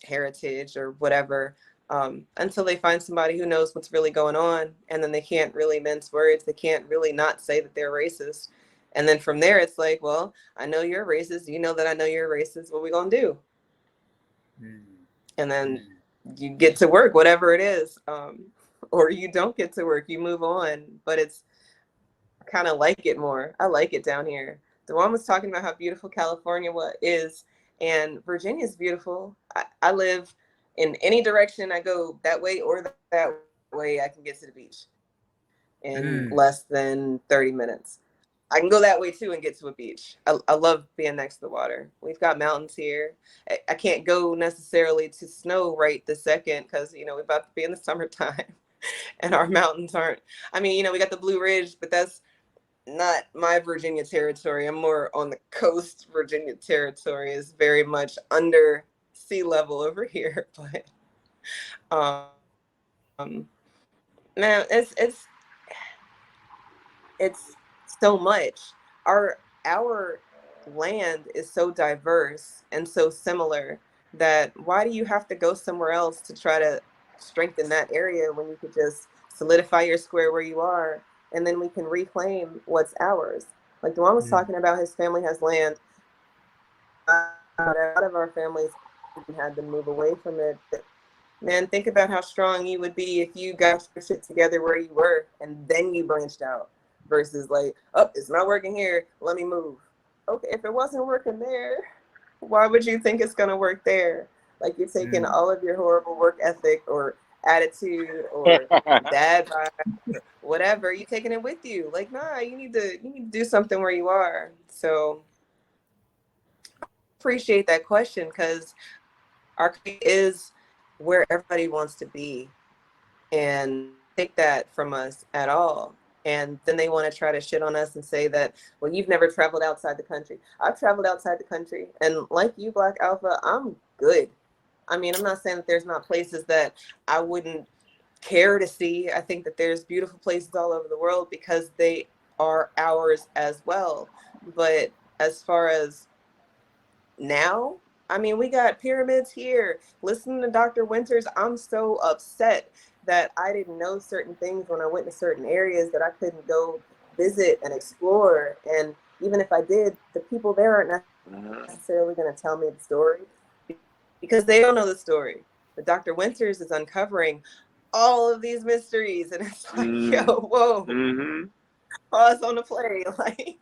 heritage or whatever, until they find somebody who knows what's really going on. And then they can't really mince words. They can't really not say that they're racist. And then from there, it's like, well, I know you're racist. You know that I know you're racist. What we gonna do? And then you get to work, whatever it is, or you don't get to work, you move on. But it's kind of like it more. I like it down here. The one was talking about how beautiful California is, and Virginia is beautiful. I live in any direction I go, that way or that way, I can get to the beach in less than 30 minutes. I can go that way too and get to a beach. I love being next to the water. We've got mountains here. I can't go necessarily to snow right this second because, you know, we're about to be in the summertime and our mountains aren't. I mean, you know, we got the Blue Ridge, but that's not my Virginia territory. I'm more on the coast. Virginia territory is very much under sea level over here. But man, it's so much. Our land is so diverse and so similar that why do you have to go somewhere else to try to strengthen that area when you could just solidify your square where you are, and then we can reclaim what's ours. Like Dewan was talking about, his family has land. A lot of our families had to move away from it. Man, think about how strong you would be if you got your shit together where you were and then you branched out versus like, oh, it's not working here, let me move. Okay, if it wasn't working there, why would you think it's going to work there? Like you're taking all of your horrible work ethic or attitude or dad vibe, whatever, you taking it with you. Like, nah, you need to do something where you are. So appreciate that question, because our is where everybody wants to be, and take that from us at all. And then they want to try to shit on us and say that, well, you've never traveled outside the country. I've traveled outside the country, and like you, Black Alpha, I'm good. I mean, I'm not saying that there's not places that I wouldn't care to see. I think that there's beautiful places all over the world because they are ours as well. But as far as now, I mean, we got pyramids here. Listening to Dr. Winters, I'm so upset that I didn't know certain things when I went to certain areas that I couldn't go visit and explore. And even if I did, the people there aren't necessarily going to tell me the story because they don't know the story. But Dr. Winters is uncovering all of these mysteries, and it's like, yo, whoa, pause on the play. Like,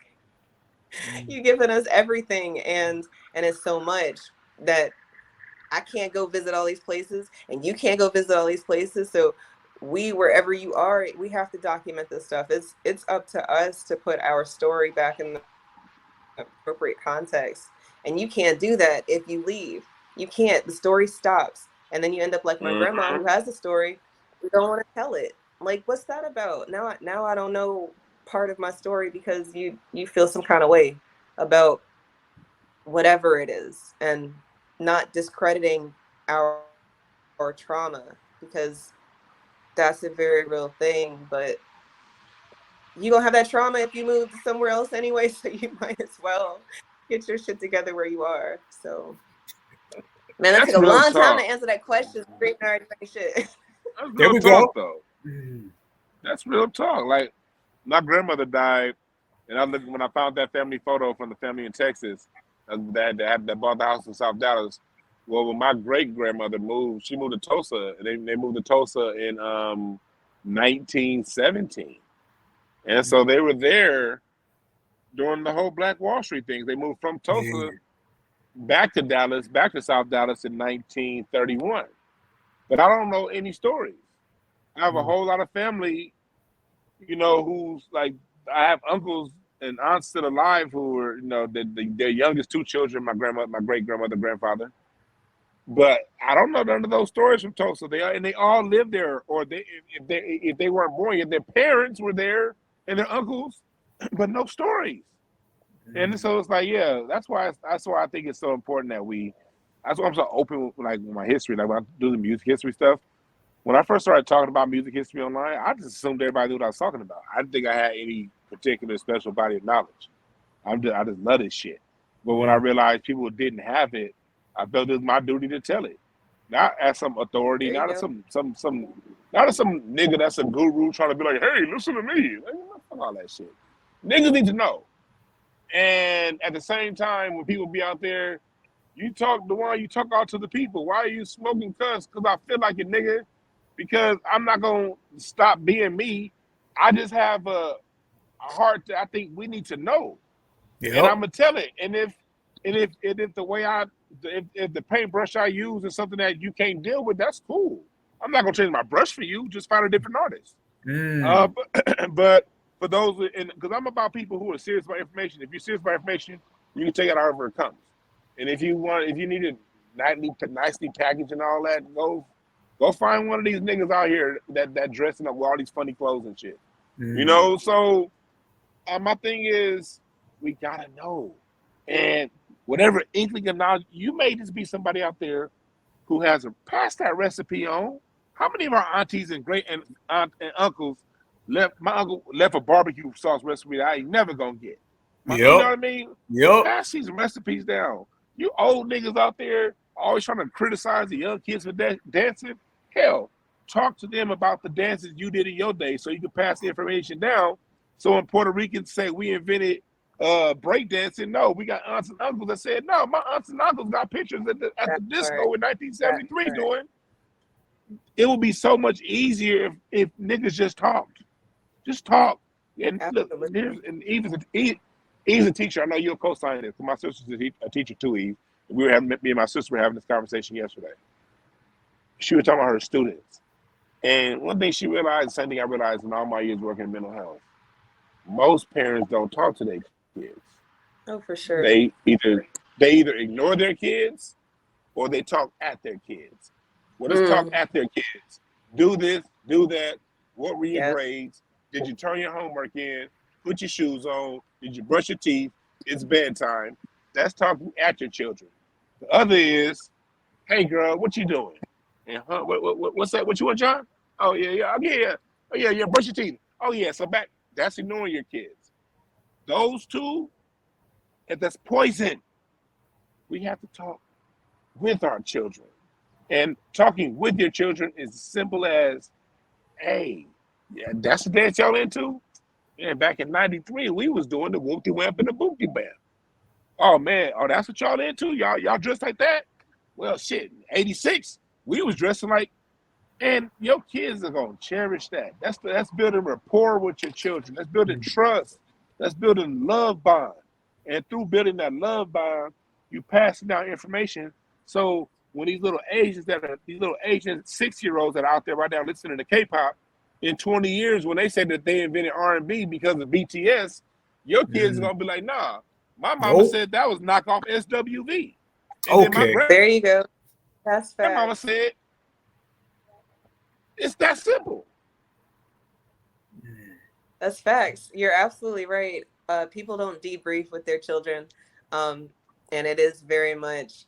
you giving us everything, and it's so much that I can't go visit all these places and you can't go visit all these places. So we, wherever you are, we have to document this stuff. It's up to us to put our story back in the appropriate context. And you can't do that if you leave. You can't. The story stops. And then you end up like my grandma, who has the story. We don't want to tell it. Like, what's that about? Now I don't know part of my story because you feel some kind of way about whatever it is, and not discrediting our trauma, because that's a very real thing. But you gonna have that trauma if you move to somewhere else anyway, so you might as well get your shit together where you are. So, man, that took a long time to answer that question. Shit. That's real talk, though. That's real talk. Like, my grandmother died, and when I found that family photo from the family in Texas that bought the house in South Dallas. Well, when my great grandmother moved, she moved to Tulsa, and they moved to Tulsa in 1917, and so they were there during the whole Black Wall Street thing. They moved from Tulsa back to Dallas, back to South Dallas in 1931. But I don't know any stories. I have a whole lot of family, you know, who's like, I have uncles and aunts still alive who were, you know, their youngest two children, my great grandmother, grandfather. But I don't know none of those stories from Tulsa. They all lived there, or if they weren't born yet, their parents were there and their uncles, but no stories. And so it's like, yeah, that's why I think it's so important that that's why I'm so open with, like, with my history. Like, when I do the music history stuff, when I first started talking about music history online, I just assumed everybody knew what I was talking about. I didn't think I had any particular special body of knowledge. I just love this shit. But when I realized people didn't have it, I felt it was my duty to tell it. Not as some authority, not as some nigga that's a guru trying to be like, hey, listen to me. Like, fuck all that shit. Niggas need to know. And at the same time, when people be out there, you talk out to the people. Why are you smoking cuss? Because I feel like it, nigga. Because I'm not gonna stop being me. I just have a heart that I think we need to know, and I'm gonna tell it. And if the way if the paintbrush I use is something that you can't deal with, that's cool. I'm not gonna change my brush for you. Just find a different artist. But for those, and because I'm about people who are serious about information. If you're serious about information, you can take it however it comes. And if you need it nicely packaged and all that, go find one of these niggas out here that dressing up with all these funny clothes and shit. You know, so my thing is, we gotta know. And whatever inkling of knowledge, you may just be somebody out there who has passed that recipe on. How many of our aunties and great and uncles left? My uncle left a barbecue sauce recipe that I ain't never gonna get. You know what I mean? Yep. Pass these recipes down. You old niggas out there always trying to criticize the young kids for dancing. Hell, talk to them about the dances you did in your day so you can pass the information down. So when Puerto Ricans say we invented breakdancing, no, we got aunts and uncles that said, no, my aunts and uncles got pictures at the disco in 1973 doing. It would be so much easier if niggas just talked. Just talk. And look, Eve's a teacher. I know you'll co-sign this. My sister's a teacher too, Eve. Me and my sister were having this conversation yesterday. She was talking about her students. And one thing she realized, the same thing I realized in all my years working in mental health, most parents don't talk to their kids. Oh, for sure. They either ignore their kids or they talk at their kids. What is talk at their kids? Do this, do that. What were your grades? Did you turn your homework in? Put your shoes on? Did you brush your teeth? It's bedtime. That's talking at your children. The other is, hey girl, what you doing? And what's that? What you want, John? Oh yeah. Oh yeah. Brush your teeth. Oh yeah. So back. That's ignoring your kids. Those two, and that's poison. We have to talk with our children. And talking with your children is as simple as, hey, yeah, that's the dance y'all into? Yeah, back in 93, we was doing the whoopty whamp and the boopty bam. Oh man, that's what y'all into? Y'all dressed like that? Well shit, 86, we was dressing like, and your kids are gonna cherish that. That's building rapport with your children. That's building trust. That's building love bond. And through building that love bond, you passing down information. So when these little Asian 6-year-olds that are out there right now listening to K-pop, in 20 years, when they say that they invented R&B because of BTS, your kids are gonna be like, nah, my mama said that was knockoff SWV. And then there you go. That's fact. My mama said, it's that simple. That's facts. You're absolutely right. People don't debrief with their children. And it is very much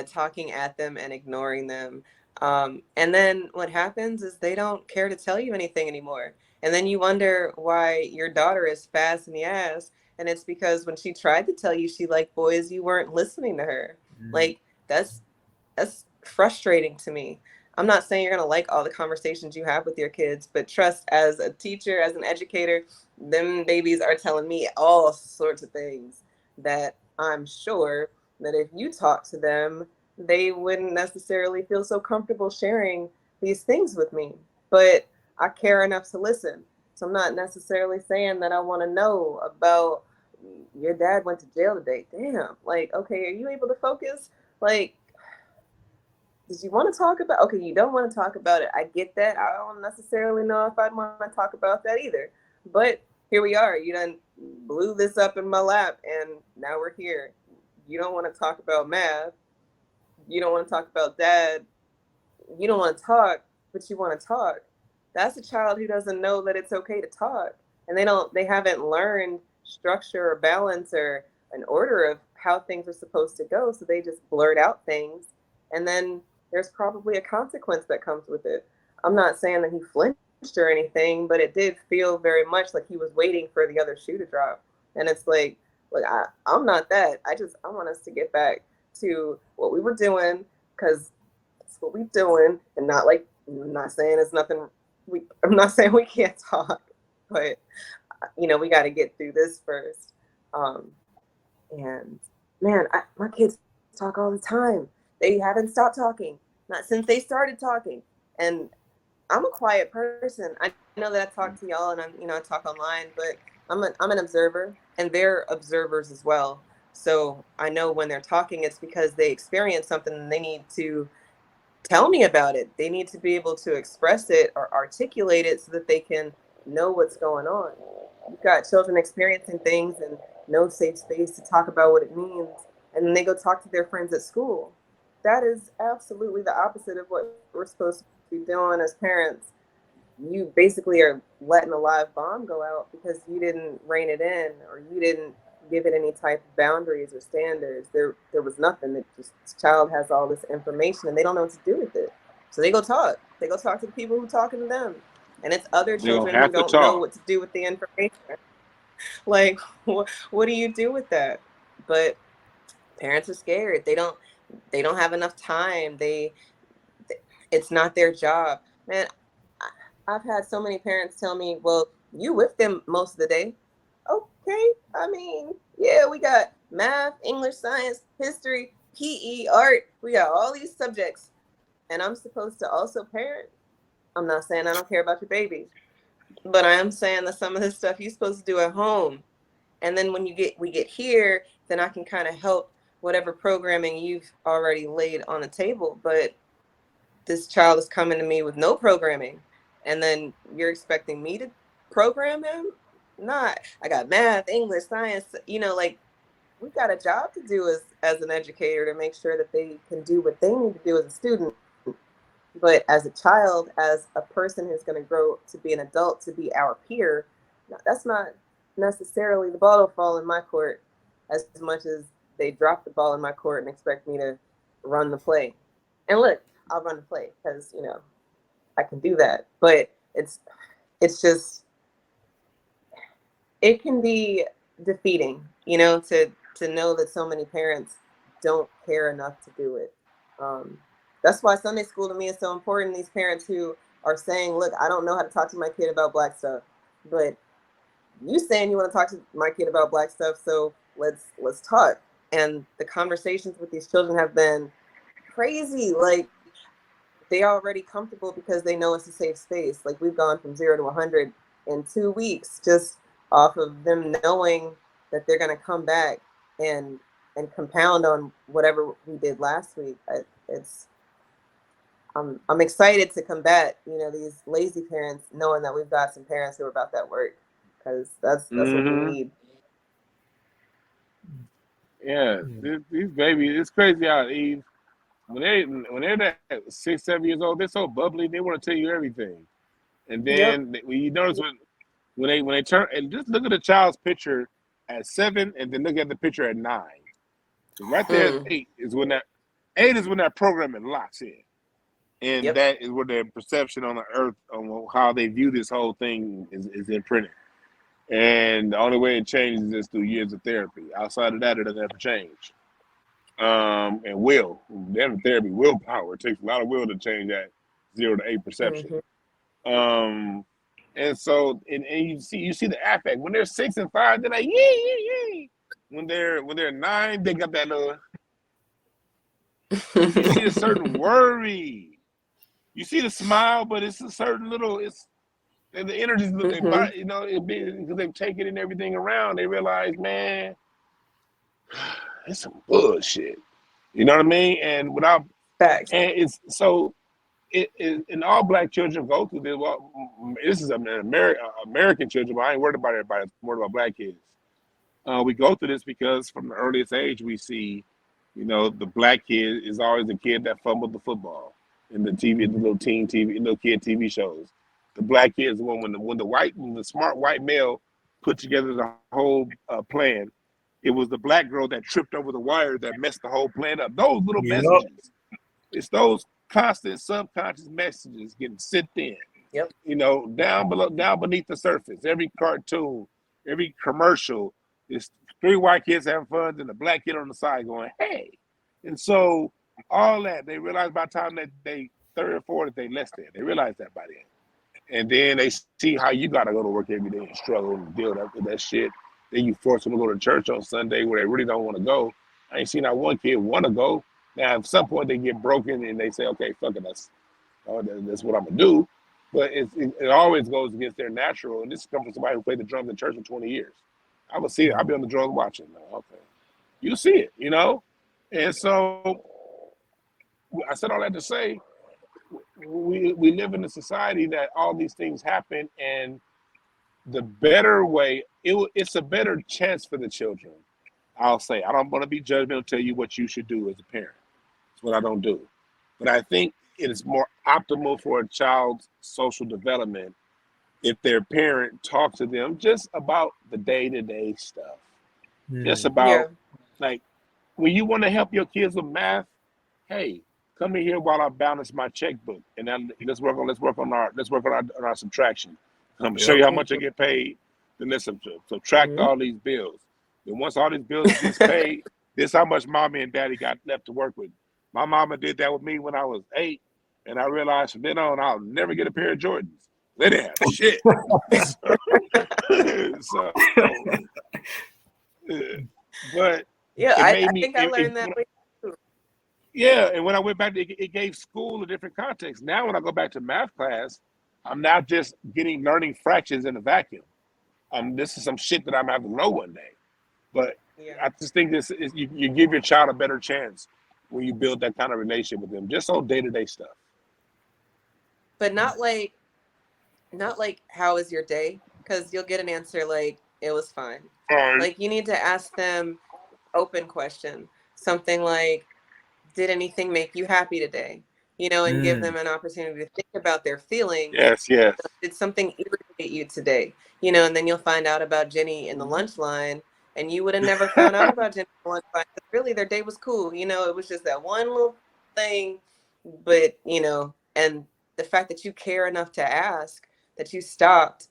talking at them and ignoring them. And then what happens is they don't care to tell you anything anymore. And then you wonder why your daughter is fast in the ass. And it's because when she tried to tell you she liked boys, you weren't listening to her. Like, that's frustrating to me. I'm not saying you're going to like all the conversations you have with your kids, but trust, as a teacher, as an educator, them babies are telling me all sorts of things that I'm sure that if you talk to them, they wouldn't necessarily feel so comfortable sharing these things with me. But I care enough to listen. So I'm not necessarily saying that I want to know about your dad went to jail today. Damn. Like, okay, are you able to focus? Like, did you want to talk about? Okay, you don't want to talk about it. I get that. I don't necessarily know if I'd want to talk about that either. But here we are. You done blew this up in my lap, and now we're here. You don't want to talk about math. You don't want to talk about dad. You don't want to talk, but you want to talk. That's a child who doesn't know that it's okay to talk, and they haven't learned structure or balance or an order of how things are supposed to go. So they just blurt out things, and then there's probably a consequence that comes with it. I'm not saying that he flinched or anything, but it did feel very much like he was waiting for the other shoe to drop. And it's like, look, I'm not that. I want us to get back to what we were doing, because that's what we're doing. And not like, I'm not saying it's nothing. I'm not saying we can't talk, but we got to get through this first. And man, my kids talk all the time. They haven't stopped talking, not since they started talking. And I'm a quiet person. I know that I talk to y'all and I talk online, but I'm an observer, and they're observers as well. So I know when they're talking, it's because they experience something and they need to tell me about it. They need to be able to express it or articulate it so that they can know what's going on. you've got children experiencing things and no safe space to talk about what it means, and then they go talk to their friends at school. That is absolutely the opposite of what we're supposed to be doing as parents. You basically are letting a live bomb go out because you didn't rein it in, or you didn't give it any type of boundaries or standards. There was nothing. That just, this child has all this information and they don't know what to do with it. So they go talk. They go talk to the people who are talking to them. And it's other They don't children who have to don't know talk. what to do with the information. Like, what do you do with that? But parents are scared. They don't have enough time. It's not their job. Man, I've had so many parents tell me, well, you with them most of the day. Okay, I mean, yeah, we got math, English, science, history, PE, art. We got all these subjects. And I'm supposed to also parent. I'm not saying I don't care about your baby, but I am saying that some of this stuff you're supposed to do at home. And then when we get here, then I can kind of help whatever programming you've already laid on the table. But this child is coming to me with no programming, and then you're expecting me to program him? Not. I got math, English, science, like we've got a job to do as an educator to make sure that they can do what they need to do as a student. But as a child, as a person who's going to grow to be an adult, to be our peer, that's not necessarily, the ball will fall in my court as much as they drop the ball in my court and expect me to run the play. And look, I'll run the play because, I can do that. But it's just, it can be defeating, to know that so many parents don't care enough to do it. That's why Sunday school to me is so important. These parents who are saying, look, I don't know how to talk to my kid about Black stuff, but you saying you want to talk to my kid about Black stuff, so let's talk. And the conversations with these children have been crazy. Like, they're already comfortable because they know it's a safe space. Like, we've gone from 0 to 100 in 2 weeks just off of them knowing that they're going to come back and compound on whatever we did last week. I'm excited to combat, these lazy parents, knowing that we've got some parents who are about that work, because that's what we need. Yeah, these babies, it's crazy how Eve, when they're that 6, 7 years old, they're so bubbly. They want to tell you everything. And then when you notice when they turn, and just look at the child's picture at 7, and then look at the picture at 9. Right there at 8 is when that programming locks in. And that is where their perception on the earth, on how they view this whole thing is imprinted. And the only way it changes is through years of therapy. Outside of that, it doesn't ever change. And therapy, willpower. It takes a lot of will to change that 0 to 8 perception. And so, and you see the affect when they're 6 and 5, they're like, yay. When they're 9, they got that little. You see a certain worry. You see the smile, but it's a certain little. And the energy's, because they've taken in everything around. They realize, man, it's some bullshit. You know what I mean? And without facts, and it's so. And all Black children go through this. Well, this is American children, but I ain't worried about everybody. I'm worried about Black kids. We go through this because from the earliest age we see, the Black kid is always the kid that fumbled the football in the TV, the little teen TV, little kid TV shows. The Black kid is the one when the smart white male put together the whole plan. It was the Black girl that tripped over the wire that messed the whole plan up. Those little messages. It's those constant subconscious messages getting sent in. Down beneath the surface. Every cartoon, every commercial, it's 3 white kids having fun and the Black kid on the side going, hey. And so all that, they realize by the time that they 3rd or 4th, they less than. They realize that by then. And then they see how you gotta go to work every day and struggle and deal with that shit. Then you force them to go to church on Sunday where they really don't want to go. I ain't seen that one kid want to go. Now, at some point, they get broken and they say, okay, fuck it, that's what I'm going to do. But it always goes against their natural. And this comes from somebody who played the drums in church for 20 years. I would see it. I'll be on the drums watching. Okay. You see it, And so I said all that to say, we live in a society that all these things happen, and the better way, it's a better chance for the children. I'll say, I don't want to be judgmental, tell you what you should do as a parent. That's what I don't do. But I think it is more optimal for a child's social development if their parent talks to them just about the day-to-day stuff. Just Yeah. about, like, when you want to help your kids with math, hey, come in here while I balance my checkbook, and then let's work on our subtraction. I'm gonna show you how much I get paid. Then let's subtract all these bills. Then once all these bills gets paid, this how much mommy and daddy got left to work with. My mama did that with me when I was 8, and I realized from then on I'll never get a pair of Jordans. They didn't have shit. so, but Yeah, it I made me. think I learned that way too. Yeah, and when I went back, it gave school a different context. Now, when I go back to math class, I'm not just learning fractions in a vacuum. This is some shit that I'm gonna have to know one day. But Yeah. I just think this is you give your child a better chance when you build that kind of relationship with them, just on day-to-day stuff. But not like how was your day? Because you'll get an answer like it was fine. Like you need to ask them open question, something like, did anything make you happy today? You know, and give them an opportunity to think about their feelings. Yes. Did something irritate you today? You know, and then you'll find out about Jenny in the lunch line, and you would have never found out about Jenny in the lunch line. Really, their day was cool. You know, it was just that one little thing, but you know, and the fact that you care enough to ask, that you stopped,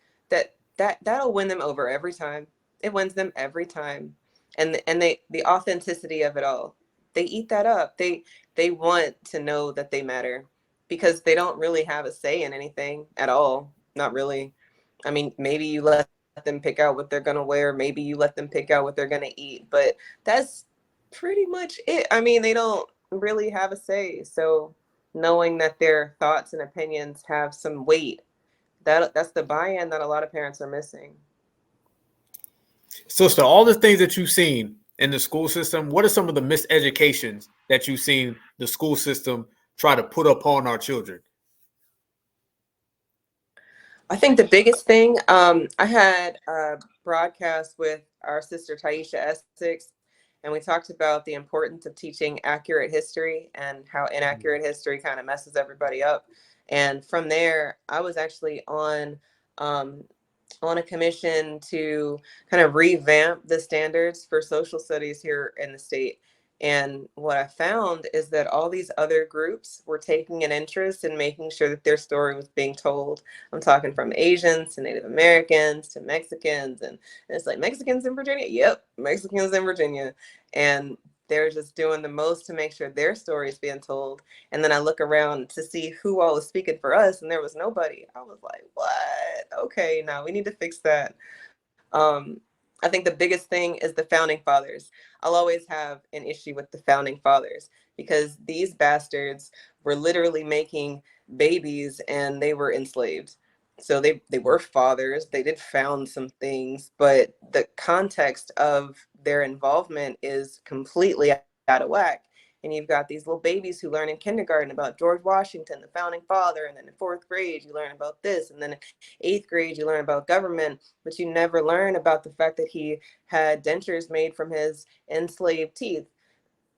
that'll win them over every time. It wins them every time, and the authenticity of it all, they eat that up. They want to know that they matter because they don't really have a say in anything at all. Not really. I mean, maybe you let them pick out what they're going to wear. Maybe you let them pick out what they're going to eat. But that's pretty much it. I mean, they don't really have a say. So knowing that their thoughts and opinions have some weight, that's the buy-in that a lot of parents are missing. Sister, all the things that you've seen in the school system, what are some of the miseducations that you've seen the school system try to put upon our children? I think the biggest thing, I had a broadcast with our sister Taisha Essex, and we talked about the importance of teaching accurate history and how inaccurate history kind of messes everybody up. And from there, I was actually on a commission to kind of revamp the standards for social studies here in the state. And what I found is that all these other groups were taking an interest in making sure that their story was being told. I'm talking from Asians to Native Americans to Mexicans. And it's like, Mexicans in Virginia? Yep, Mexicans in Virginia. And they're just doing the most to make sure their story is being told. And then I look around to see who all was speaking for us, and there was nobody. I was like, what? Okay, now we need to fix that. I think the biggest thing is the founding fathers. I'll always have an issue with the founding fathers because these bastards were literally making babies and they were enslaved. So they were fathers, they did found some things, but the context of their involvement is completely out of whack. And you've got these little babies who learn in kindergarten about George Washington, the founding father, and then in 4th grade you learn about this, and then in 8th grade you learn about government, but you never learn about the fact that he had dentures made from his enslaved teeth.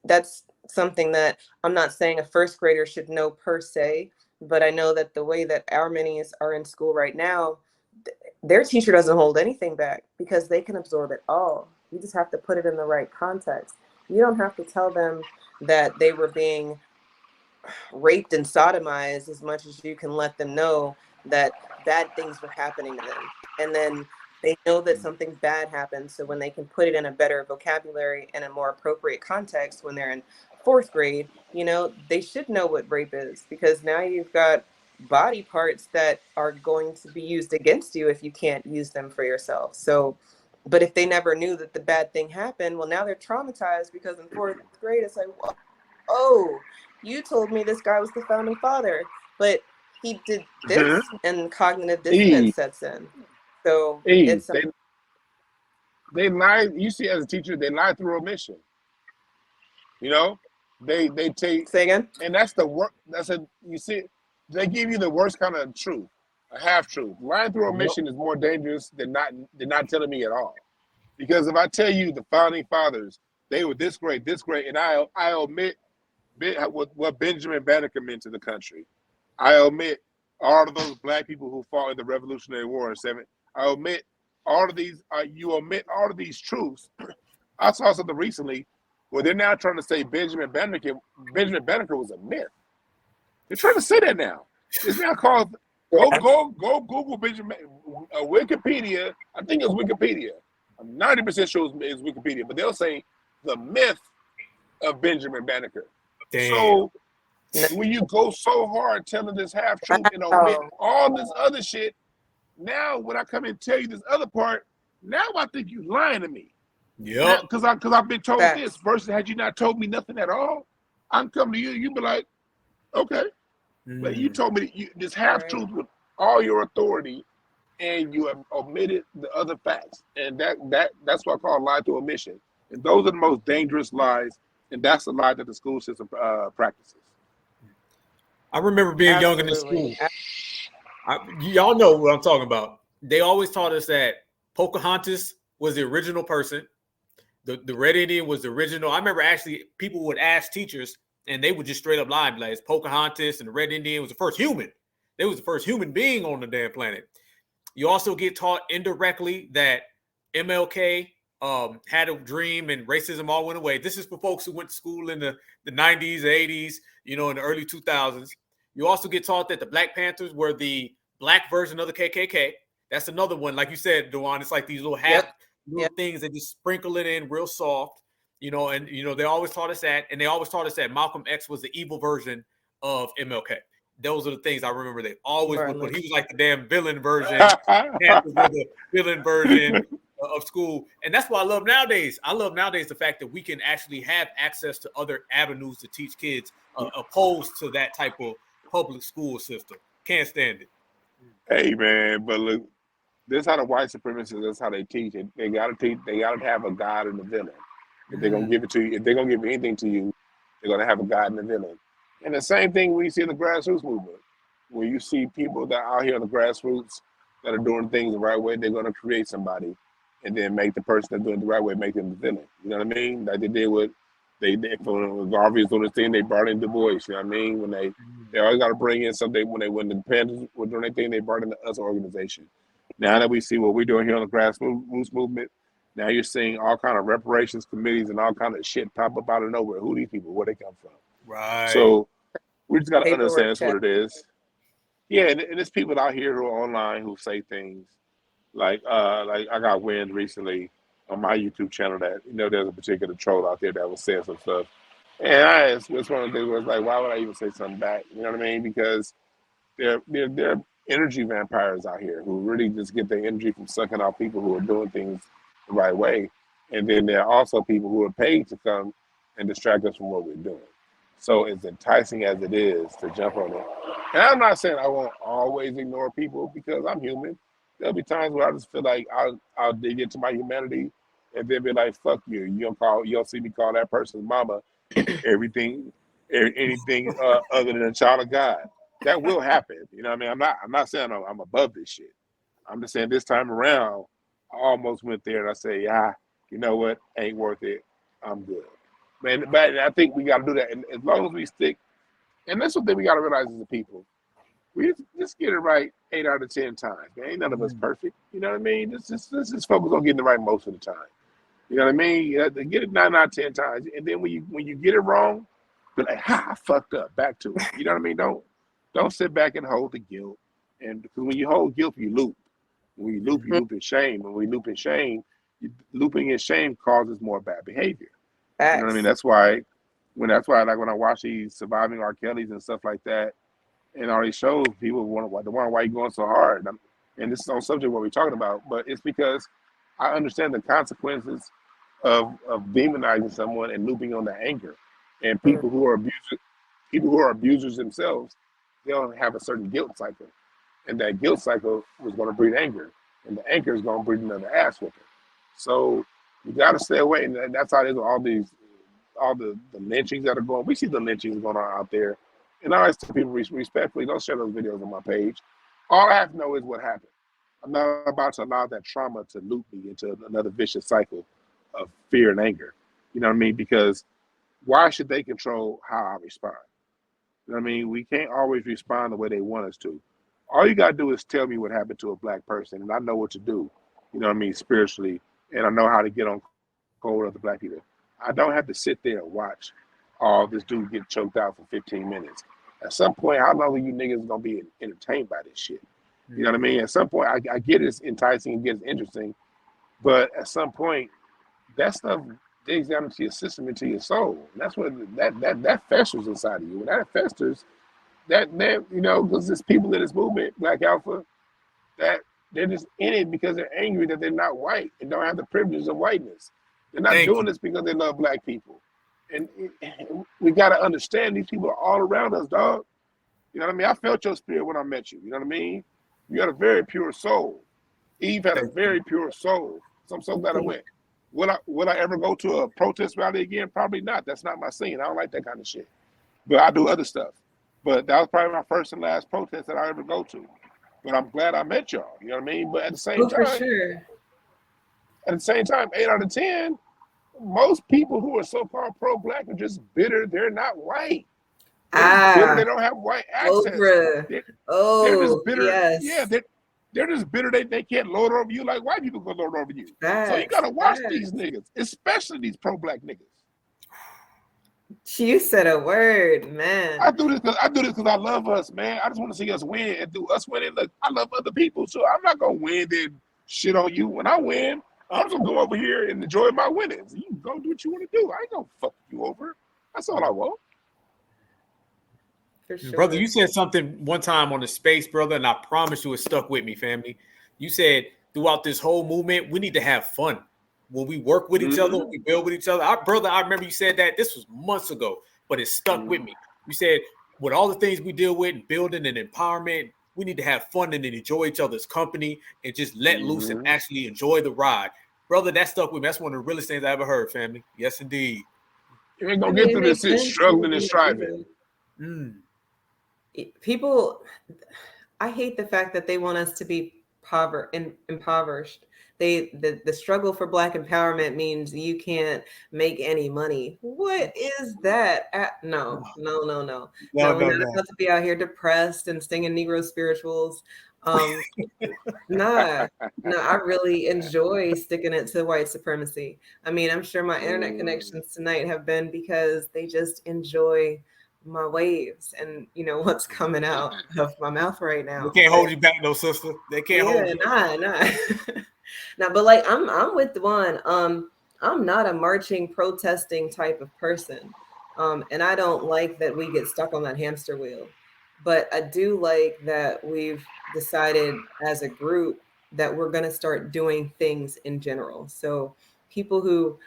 That's something that I'm not saying a 1st grader should know per se, but I know that the way that our minis are in school right now, their teacher doesn't hold anything back because they can absorb it all. You just have to put it in the right context. You don't have to tell them that they were being raped and sodomized as much as you can let them know that bad things were happening to them. And then they know that something bad happened. So when they can put it in a better vocabulary and a more appropriate context when they're in 4th grade, you know, they should know what rape is, because now you've got body parts that are going to be used against you if you can't use them for yourself. So, but if they never knew that the bad thing happened, well, now they're traumatized because in 4th grade, it's like, oh, you told me this guy was the founding father, but he did this, and cognitive dissonance sets in. So it's they lie. You see, as a teacher, they lie through omission. You know, they take. Say again. And that's the work. You see, they give you the worst kind of truth. A half truth. Lying through omission is more dangerous than not telling me at all. Because if I tell you the founding fathers, they were this great, and I omit what Benjamin Banneker meant to the country. I omit all of those black people who fought in the Revolutionary War in '7. I omit all of these. You omit all of these truths. I saw something recently where they're now trying to say Benjamin Banneker was a myth. They're trying to say that now. It's now called go Google Benjamin Wikipedia. I think it's Wikipedia. I'm 90% sure it's Wikipedia, but they'll say the myth of Benjamin Banneker. Damn. So when you go so hard telling this half truth and omit all this other shit, now when I come and tell you this other part, now I think you lying to me. Yeah. Because I've been told this versus had you not told me nothing at all, I'm coming to you, you be like, okay. But you told me this half truth with all your authority, and you have omitted the other facts, and that's what I call lie through omission. And those are the most dangerous lies, and that's the lie that the school system practices. I remember being young in the school. Y'all know what I'm talking about. They always taught us that Pocahontas was the original person. The Red Indian was the original. I remember actually people would ask teachers, and they would just straight up lie, like Pocahontas and the Red Indian was the first human. They was the first human being on the damn planet. You also get taught indirectly that MLK had a dream and racism all went away. This is for folks who went to school in the 90s, 80s, in the early 2000s. You also get taught that the Black Panthers were the black version of the KKK. That's another one. Like you said, Dewan, it's like these little things that just sprinkle it in real soft. They always taught us that, and they always taught us that Malcolm X was the evil version of MLK. Those are the things I remember. They always would put. He was like the damn villain version. Panthers were the villain version of school, and that's what I love nowadays. I love nowadays the fact that we can actually have access to other avenues to teach kids, opposed to that type of public school system. Can't stand it. Hey man, but look, this is how the white supremacists. That's how they teach it. They gotta teach. They gotta have a God and a villain. If they're gonna give it to you, if they're gonna give anything to you, they're gonna have a God and a villain. And the same thing we see in the grassroots movement, where you see people that are out here in the grassroots that are doing things the right way, they're gonna create somebody, and then make the person that's doing it the right way make them the villain. You know what I mean? Like they did with when Garvey was doing this thing, they brought in Du Bois. You know what I mean? When they always got to bring in something. When the Panthers were doing their thing, they brought in the US organization. Now that we see what we're doing here on the grassroots movement. Now you're seeing all kind of reparations committees and all kind of shit pop up out of nowhere. Who these people? Where they come from? Right. So we just got to understand that's what it is. Yeah, and there's people out here who are online who say things like I got wind recently on my YouTube channel that there's a particular troll out there that was saying some stuff, and it's one of the things where it's like, why would I even say something back? You know what I mean? Because they're energy vampires out here who really just get their energy from sucking out people who are doing things the right way. And then there are also people who are paid to come and distract us from what we're doing. So as enticing as it is to jump on it. And I'm not saying I won't always ignore people because I'm human. There'll be times where I just feel like I'll dig into my humanity and then be like, fuck you. You don't see me call that person's mama anything other than a child of God. That will happen. You know what I mean? I'm not saying I'm above this shit. I'm just saying this time around, I almost went there and I say, you know what? Ain't worth it. I'm good. Man, but I think we got to do that. And as long as we stick, and that's what we got to realize as a people, we just get it right 8 out of 10 times. Man, ain't none of us perfect. You know what I mean? Let's just focus on getting it right most of the time. You know what I mean? You have to get it 9 out of 10 times. And then when you get it wrong, be like, I fucked up. Back to it. You know what I mean? Don't sit back and hold the guilt. And because when you hold guilt, you loop. When you loop in shame. When we loop in shame, looping in shame causes more bad behavior. You know what I mean? That's why when I watch these surviving R. Kellys and stuff like that, and all these shows, people wonder why you going so hard. And this is on subject what we're talking about, but it's because I understand the consequences of demonizing someone and looping on the anger. And people who are abusers themselves, they'll have a certain guilt cycle. And that guilt cycle was going to breed anger. And the anger is going to breed another ass whooping. So you got to stay away. And that's how it is with all the lynchings that are going. We see the lynchings going on out there. And I always tell people respectfully, don't share those videos on my page. All I have to know is what happened. I'm not about to allow that trauma to loop me into another vicious cycle of fear and anger. You know what I mean? Because why should they control how I respond? You know what I mean? We can't always respond the way they want us to. All you gotta do is tell me what happened to a black person, and I know what to do. You know what I mean, spiritually, and I know how to get on cold with other black people. I don't have to sit there and watch all this dude get choked out for 15 minutes. At some point, how long are you niggas gonna be entertained by this shit? You know what I mean? At some point, I get it's enticing and gets interesting, but at some point, that stuff digs down into your system, into your soul. And that's what that festers inside of you. When that festers, that you know, because there's people in this movement, Black Alpha, that they're just in it because they're angry that they're not white and don't have the privileges of whiteness. They're not doing this because they love black people. And we got to understand these people are all around us, dog. You know what I mean? I felt your spirit when I met you. You know what I mean? You had a very pure soul. Eve had a very pure soul. So I'm so glad I went. Would I ever go to a protest rally again? Probably not. That's not my scene. I don't like that kind of shit. But I do other stuff. But that was probably my first and last protest that I ever go to. But I'm glad I met y'all. You know what I mean? But at the same time, for sure. At the same time, 8 out of 10, most people who are so-called pro-black are just bitter. They're not white. Bitter. They don't have white access. They're just bitter. Yes. Yeah, they're just bitter. They can't lord over you like white people can lord over you. So you gotta watch these niggas, especially these pro-black niggas. You said a word, man. I do this because I love us, man. I just want to see us win, and through us winning, look, I love other people, so I'm not gonna win then shit on you. When I win, I'm just gonna go over here and enjoy my winnings. You can go do what you want to do. I ain't gonna fuck you over. That's all I want. For sure. Brother, you said something one time on the space, brother, and I promise you it stuck with me, family. You said throughout this whole movement, we need to have fun. When we work with each other, when we build with each other. Brother, I remember you said that. This was months ago, but it stuck with me. You said with all the things we deal with and building and empowerment, we need to have fun and enjoy each other's company and just let loose and actually enjoy the ride. Brother, that stuck with me. That's one of the realest things I ever heard, family. Yes, indeed. You ain't gonna get through this shit struggling and striving. People, I hate the fact that they want us to be impoverished. The struggle for Black empowerment means you can't make any money. What is that? No. We're not about to be out here depressed and singing Negro spirituals. I really enjoy sticking it to white supremacy. I mean, I'm sure my internet connections tonight have been because they just enjoy my waves and what's coming out of my mouth right now. They can't hold you back, no sister. They can't hold you. Nah. No, but like I'm with the one. I'm not a marching, protesting type of person. And I don't like that we get stuck on that hamster wheel. But I do like that we've decided as a group that we're going to start doing things in general. So people who,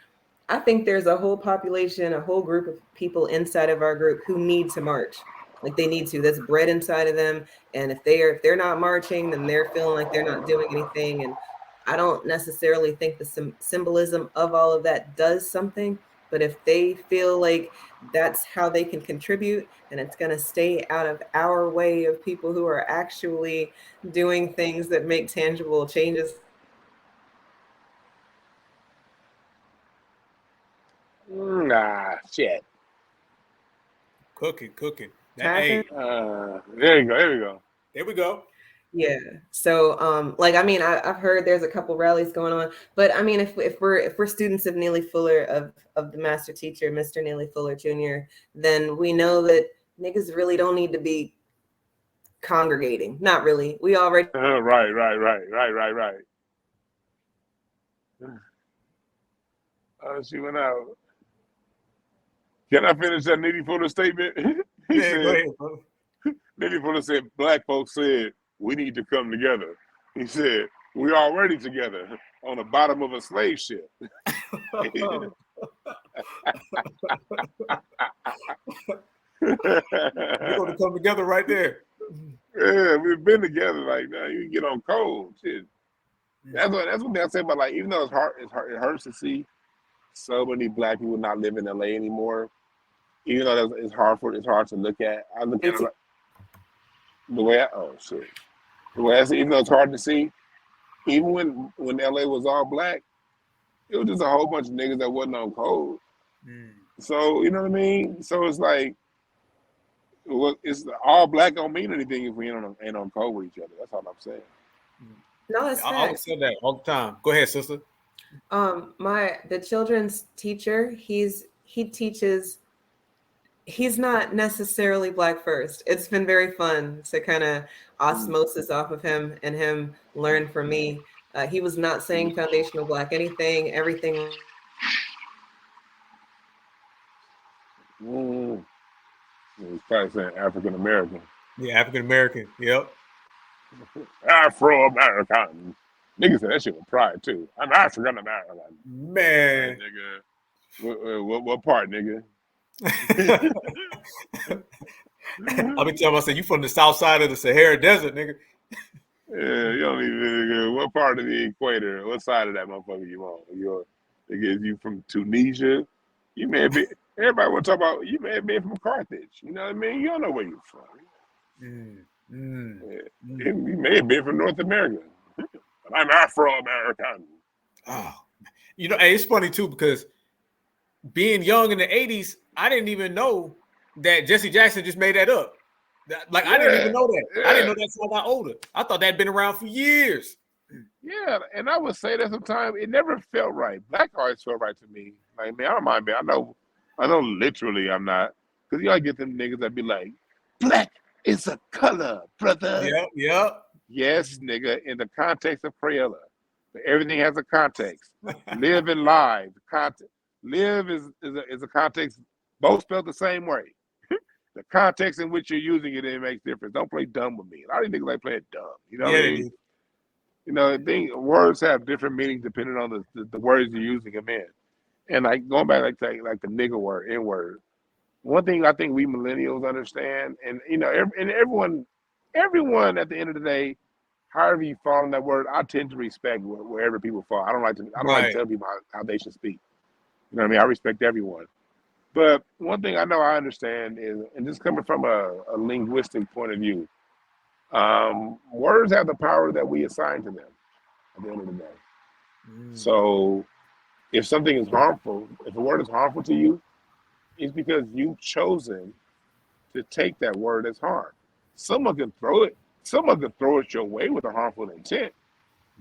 I think there's a whole population, a whole group of people inside of our group who need to march. Like they need to. That's bred inside of them. And if they're not marching, then they're feeling like they're not doing anything. And I don't necessarily think the symbolism of all of that does something. But if they feel like that's how they can contribute and it's going to stay out of our way of people who are actually doing things that make tangible changes. Nah, shit. Cooking. There you go. There we go. Yeah. So, I've heard there's a couple rallies going on, but I mean, if we're students of Neely Fuller, of the master teacher, Mr. Neely Fuller Jr., then we know that niggas really don't need to be congregating. Not really. We already. Right. Oh, she went out. Can I finish that Neely Fuller statement? Go ahead, bro. Neely Fuller said, Black folks said, we need to come together. He said, we're already together on the bottom of a slave ship. We're going to come together right there. Yeah, we've been together. Like, now you can get on cold. Shit. That's what I say about, like, even though it hurts to see so many Black people not live in LA anymore. Even though it's hard to look at. I look at it like, the way oh shit. Well, even though it's hard to see, even when LA was all black, it was just a whole bunch of niggas that wasn't on code. Mm. So you know what I mean? So it's like, well, it's all black don't mean anything if we ain't on code with each other. That's all I'm saying. No, it's I always facts. say that all the time. Go ahead, sister. The children's teacher, he teaches. He's not necessarily black first. It's been very fun to kind of osmosis off of him and him learn from me. He was not saying foundational black anything. Everything. Mm. He's probably saying African American. Yeah, African American. Yep. Afro American. Niggas said that shit with pride too. I'm African American. Man. Nigga. What part, nigga? I'll be telling myself, you from the south side of the Sahara Desert, nigga. Yeah, you don't even nigga, what part of the equator, what side of that motherfucker you on? You from Tunisia? You may have been, everybody will talk about, you may have been from Carthage. You know what I mean? You don't know where you're from. You may have been from North America. But I'm Afro-American. Oh, you know, hey, it's funny too, because being young in the 80s, I didn't even know that Jesse Jackson just made that up. Like, I didn't even know that. Yeah. I didn't know that until I got older. I thought that'd been around for years. Yeah, and I would say that sometimes it never felt right. Black always felt right to me. Like, man, I don't mind, man. I know literally I'm not. Because you all get them niggas that be like, black is a color, brother. Yep. Yes, nigga, in the context of Crayola. But everything has a context. Live and live. Live is a context, both spelled the same way. The context in which you're using it makes difference. Don't play dumb with me. A lot of these niggas like playing dumb. You know what I mean? You know, words have different meanings depending on the words you're using them in. And like going back like the nigga word, N word. One thing I think we millennials understand, and you know, everyone at the end of the day, however you fall in that word, I tend to respect wherever people fall. I don't like to tell people how they should speak. You know what I mean? I respect everyone. But one thing I know I understand is, and this coming from a linguistic point of view, words have the power that we assign to them at the end of the day. So if something is harmful, if a word is harmful to you, it's because you've chosen to take that word as harm. Someone can throw it your way with a harmful intent.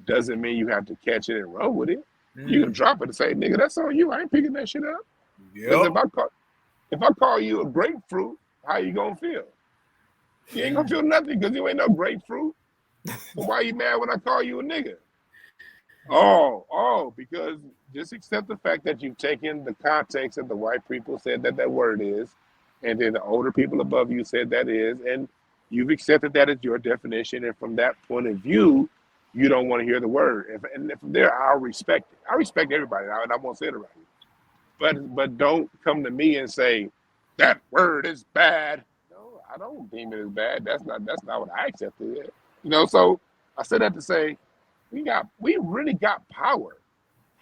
Doesn't mean you have to catch it and run with it. You can drop it and say, nigga, that's on you. I ain't picking that shit up. Because if I call you a grapefruit, how you gonna feel? You ain't gonna feel nothing because you ain't no grapefruit. So why you mad when I call you a nigga? Oh, because just accept the fact that you've taken the context that the white people said that word is, and then the older people above you said that is, and you've accepted that as your definition, and from that point of view, you don't want to hear the word. And from there, I'll respect it. I respect everybody, and I won't say it around you. But don't come to me and say, that word is bad. No, I don't deem it as bad. That's not what I accepted. You know, so I said that to say, we really got power.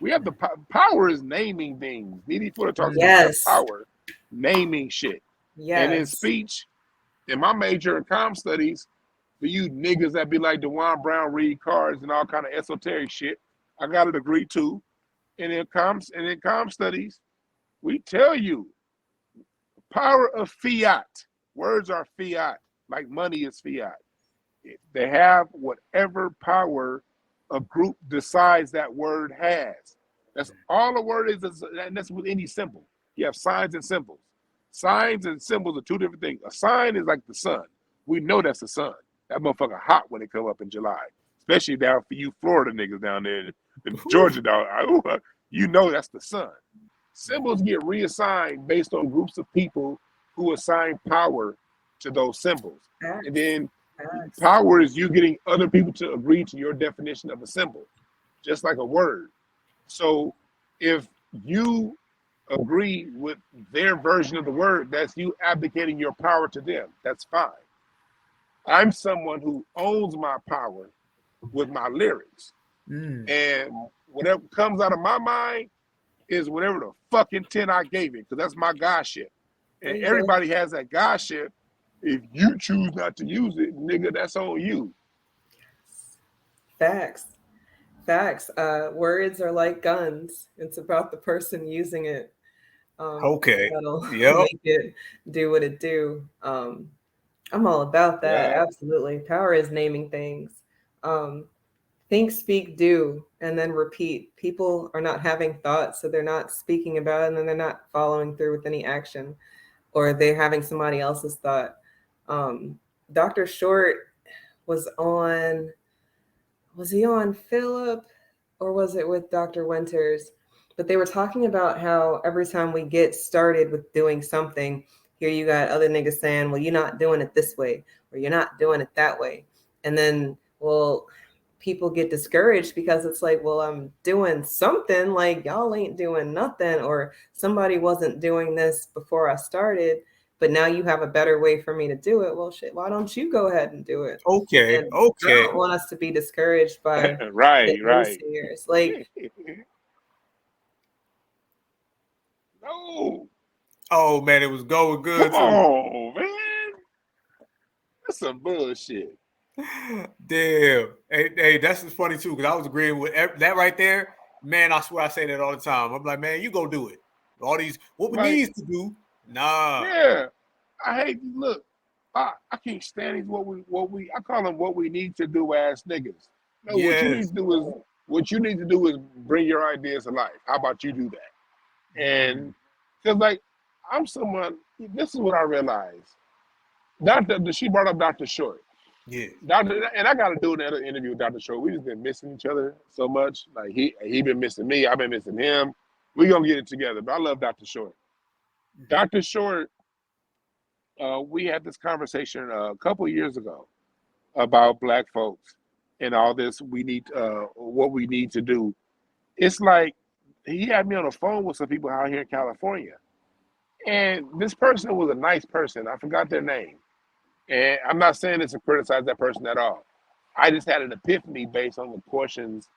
We have the power is naming things. Needy Footer talks about power, naming shit. Yes. And in speech, in my major in comm studies, for you niggas that be like DeJuan Brown, read cards and all kind of esoteric shit, I got a degree too. And in comm studies, we tell you, power of fiat. Words are fiat, like money is fiat. They have whatever power a group decides that word has. That's all a word is, and that's with any symbol. You have signs and symbols. Signs and symbols are two different things. A sign is like the sun. We know that's the sun. That motherfucker hot when it come up in July, especially down for you Florida niggas down there in Georgia, dog. You know that's the sun. Symbols get reassigned based on groups of people who assign power to those symbols. And then power is you getting other people to agree to your definition of a symbol, just like a word. So if you agree with their version of the word, that's you abdicating your power to them. That's fine. I'm someone who owns my power with my lyrics. And whatever comes out of my mind is whatever the fuck intent I gave it, because that's my godship. And everybody has that godship. If you choose not to use it, nigga, that's on you. Facts. Facts. Words are like guns. It's about the person using it. Okay. That'll Yep. make it do what it do. I'm all about that. Yeah. Absolutely. Power is naming things. Think, speak, do, and then repeat. People are not having thoughts, so they're not speaking about it, and then they're not following through with any action, or they're having somebody else's thought. Dr. Short was on, was he on Philip or was it with Dr. Winters? But they were talking about how every time we get started with doing something, here you got other niggas saying, well, you're not doing it this way, or you're not doing it that way. And then, well, people get discouraged because it's like, well, I'm doing something, like y'all ain't doing nothing, or somebody wasn't doing this before I started, but now you have a better way for me to do it. Well, shit, why don't you go ahead and do it? Okay. And I Okay. don't want us to be discouraged by Right, the right. naysayers. Like, No, Oh man, it was going good come too. on, man. That's some bullshit. Damn. Hey, that's just funny too, because I was agreeing with that right there. Man, I swear I say that all the time. I'm like, man, you go do it. All these what we Like, need to do. Nah. yeah. I hate look. I can't stand these I call them what we need to do ass niggas. No, Yes. what you need to do is bring your ideas to life. How about you do that? And because like I'm someone, this is what I realized. She brought up Dr. Short. Yeah. And I got to do another interview with Dr. Short. We just been missing each other so much. Like he been missing me. I've been missing him. We gonna get it together. But I love Dr. Short. Dr. Short, we had this conversation a couple years ago about Black folks and all this. What we need to do. It's like he had me on the phone with some people out here in California, and this person was a nice person. I forgot their name, and I'm not saying this to criticize that person at all. I just had an epiphany based on the questions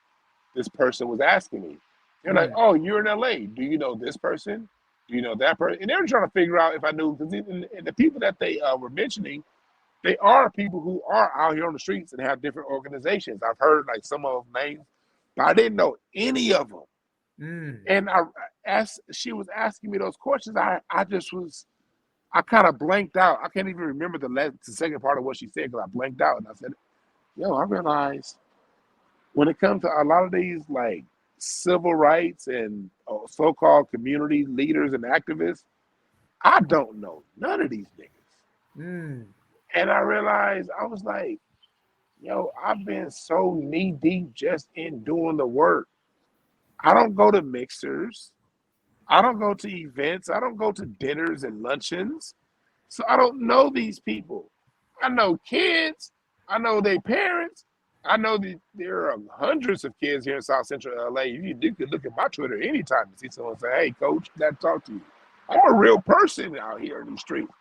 this person was asking me. They're like, "Oh, you're in LA. Do you know this person? Do you know that person?" And they were trying to figure out if I knew, because the people that they were mentioning, they are people who are out here on the streets and have different organizations. I've heard like some of them names, but I didn't know any of them. And she was asking me those questions, I kind of blanked out. I can't even remember the second part of what she said because I blanked out. And I said, yo, I realized when it comes to a lot of these like civil rights and so-called community leaders and activists, I don't know none of these niggas. And I realized, I was like, yo, I've been so knee deep just in doing the work. I don't go to mixers. I don't go to events. I don't go to dinners and luncheons. So I don't know these people. I know kids. I know their parents. I know that there are hundreds of kids here in South Central LA. You could look at my Twitter anytime and see someone say, hey, coach, got to talk to you. I'm a real person out here in these streets.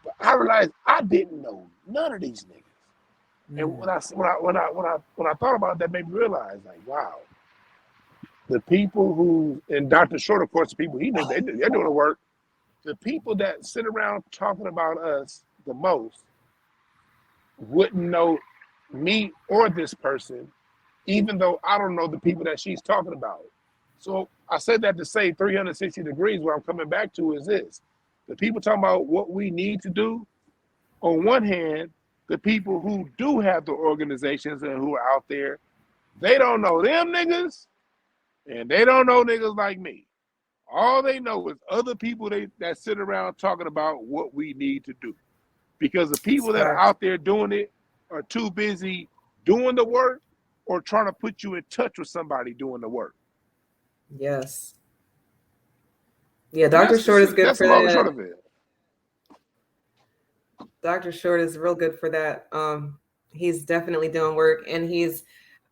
But I realized I didn't know none of these niggas. And when I thought about it, that made me realize, like, wow, the people who, and Dr. Short, of course, the people he knew, they're doing the work. The people that sit around talking about us the most wouldn't know me or this person, even though I don't know the people that she's talking about. So I said that to say 360 degrees, what I'm coming back to is this. The people talking about what we need to do, on one hand, the people who do have the organizations and who are out there, they don't know them niggas, and they don't know niggas like me. All they know is other people that sit around talking about what we need to do. Because the people that are out there doing it are too busy doing the work or trying to put you in touch with somebody doing the work. yes. Yeah, Dr. Short is good for the long and that. short of it. Dr. Short is real good for that. He's definitely doing work, and he's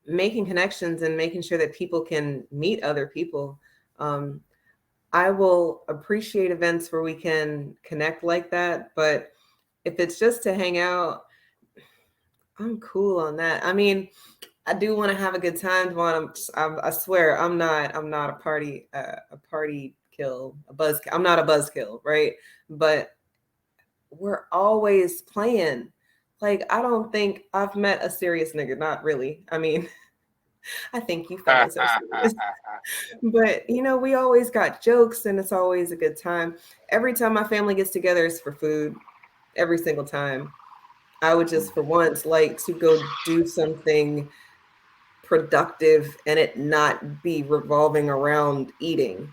making connections and making sure that people can meet other people. I will appreciate events where we can connect like that, but if it's just to hang out, I'm cool on that. I mean, I do want to have a good time. I swear, I'm not a party kill, a buzz. I'm not a buzzkill, right? But we're always playing. Like, I don't think I've met a serious nigga. Not really. I mean, I think you fellas are serious. But you know, we always got jokes and it's always a good time. Every time my family gets together, it's for food. Every single time. I would just for once like to go do something productive and it not be revolving around eating.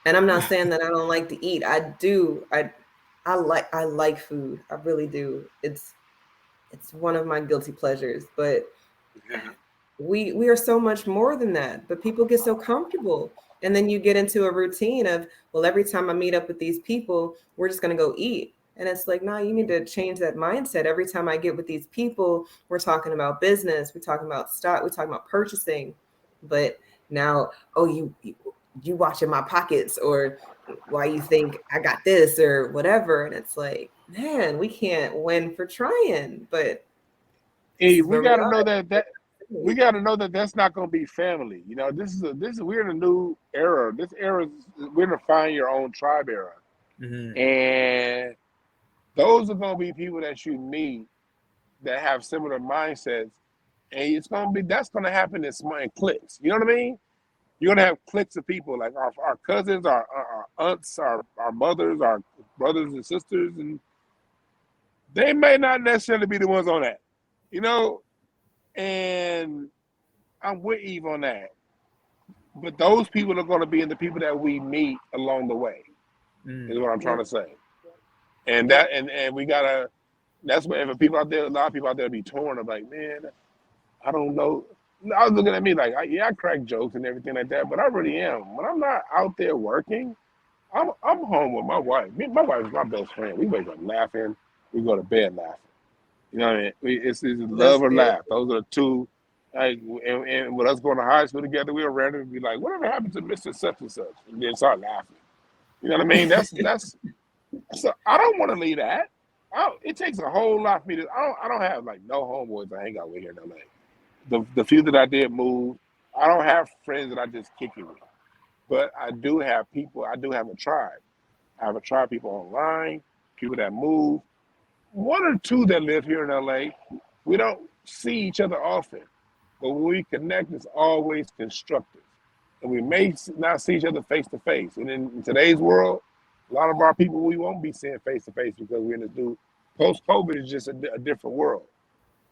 And I'm not saying that I don't like to eat. I do. I like food. I really do. It's one of my guilty pleasures, but we are so much more than that. But people get so comfortable. And then you get into a routine of, well, every time I meet up with these people, we're just going to go eat. And it's like, no, you need to change that mindset. Every time I get with these people, we're talking about business, we're talking about stock, we're talking about purchasing. But now, oh, you watching my pockets, or why you think I got this or whatever. And it's like, man, we can't win for trying. But this Hey, is we where we got to are. know that we got to know that that's not going to be family. You know, this is we're in a new era. This era we're in a find your own tribe era, Mhm. and those are going to be people that you meet that have similar mindsets, and it's going to be that's going to happen in small in cliques. You know what I mean? You're going to have cliques of people like our cousins, our aunts, our mothers, our brothers and sisters, and they may not necessarily be the ones on that. You know, and I'm with Eve on that. But those people are going to be in the people that we meet along the way, is what I'm trying Yep. to say. And and we gotta. That's what if people out there, a lot of people out there be torn. I'm like, man, I don't know. I was looking at me like, yeah, I crack jokes and everything like that, but I really am. When I'm not out there working, I'm home with my wife. My wife is my best friend. We wake up laughing. We go to bed laughing. You know what I mean? It's That's love or laugh. beautiful. Those are the two. Like, and with us going to high school together, we'll randomly be like, "Whatever happened to Mr. Such and Such?" And then start laughing. You know what I mean? That's. So I don't want to leave that. It takes a whole lot for me to. I don't have like no homeboys I hang out with here in LA. The few that I did move, I don't have friends that I just kick it with. But I do have people. I do have a tribe. I have a tribe of people online, people that move. One or two that live here in LA. We don't see each other often, but when we connect, it's always constructive. And we may not see each other face to face. And in today's world, a lot of our people we won't be seeing face to face because we're in this new post COVID is just a different world.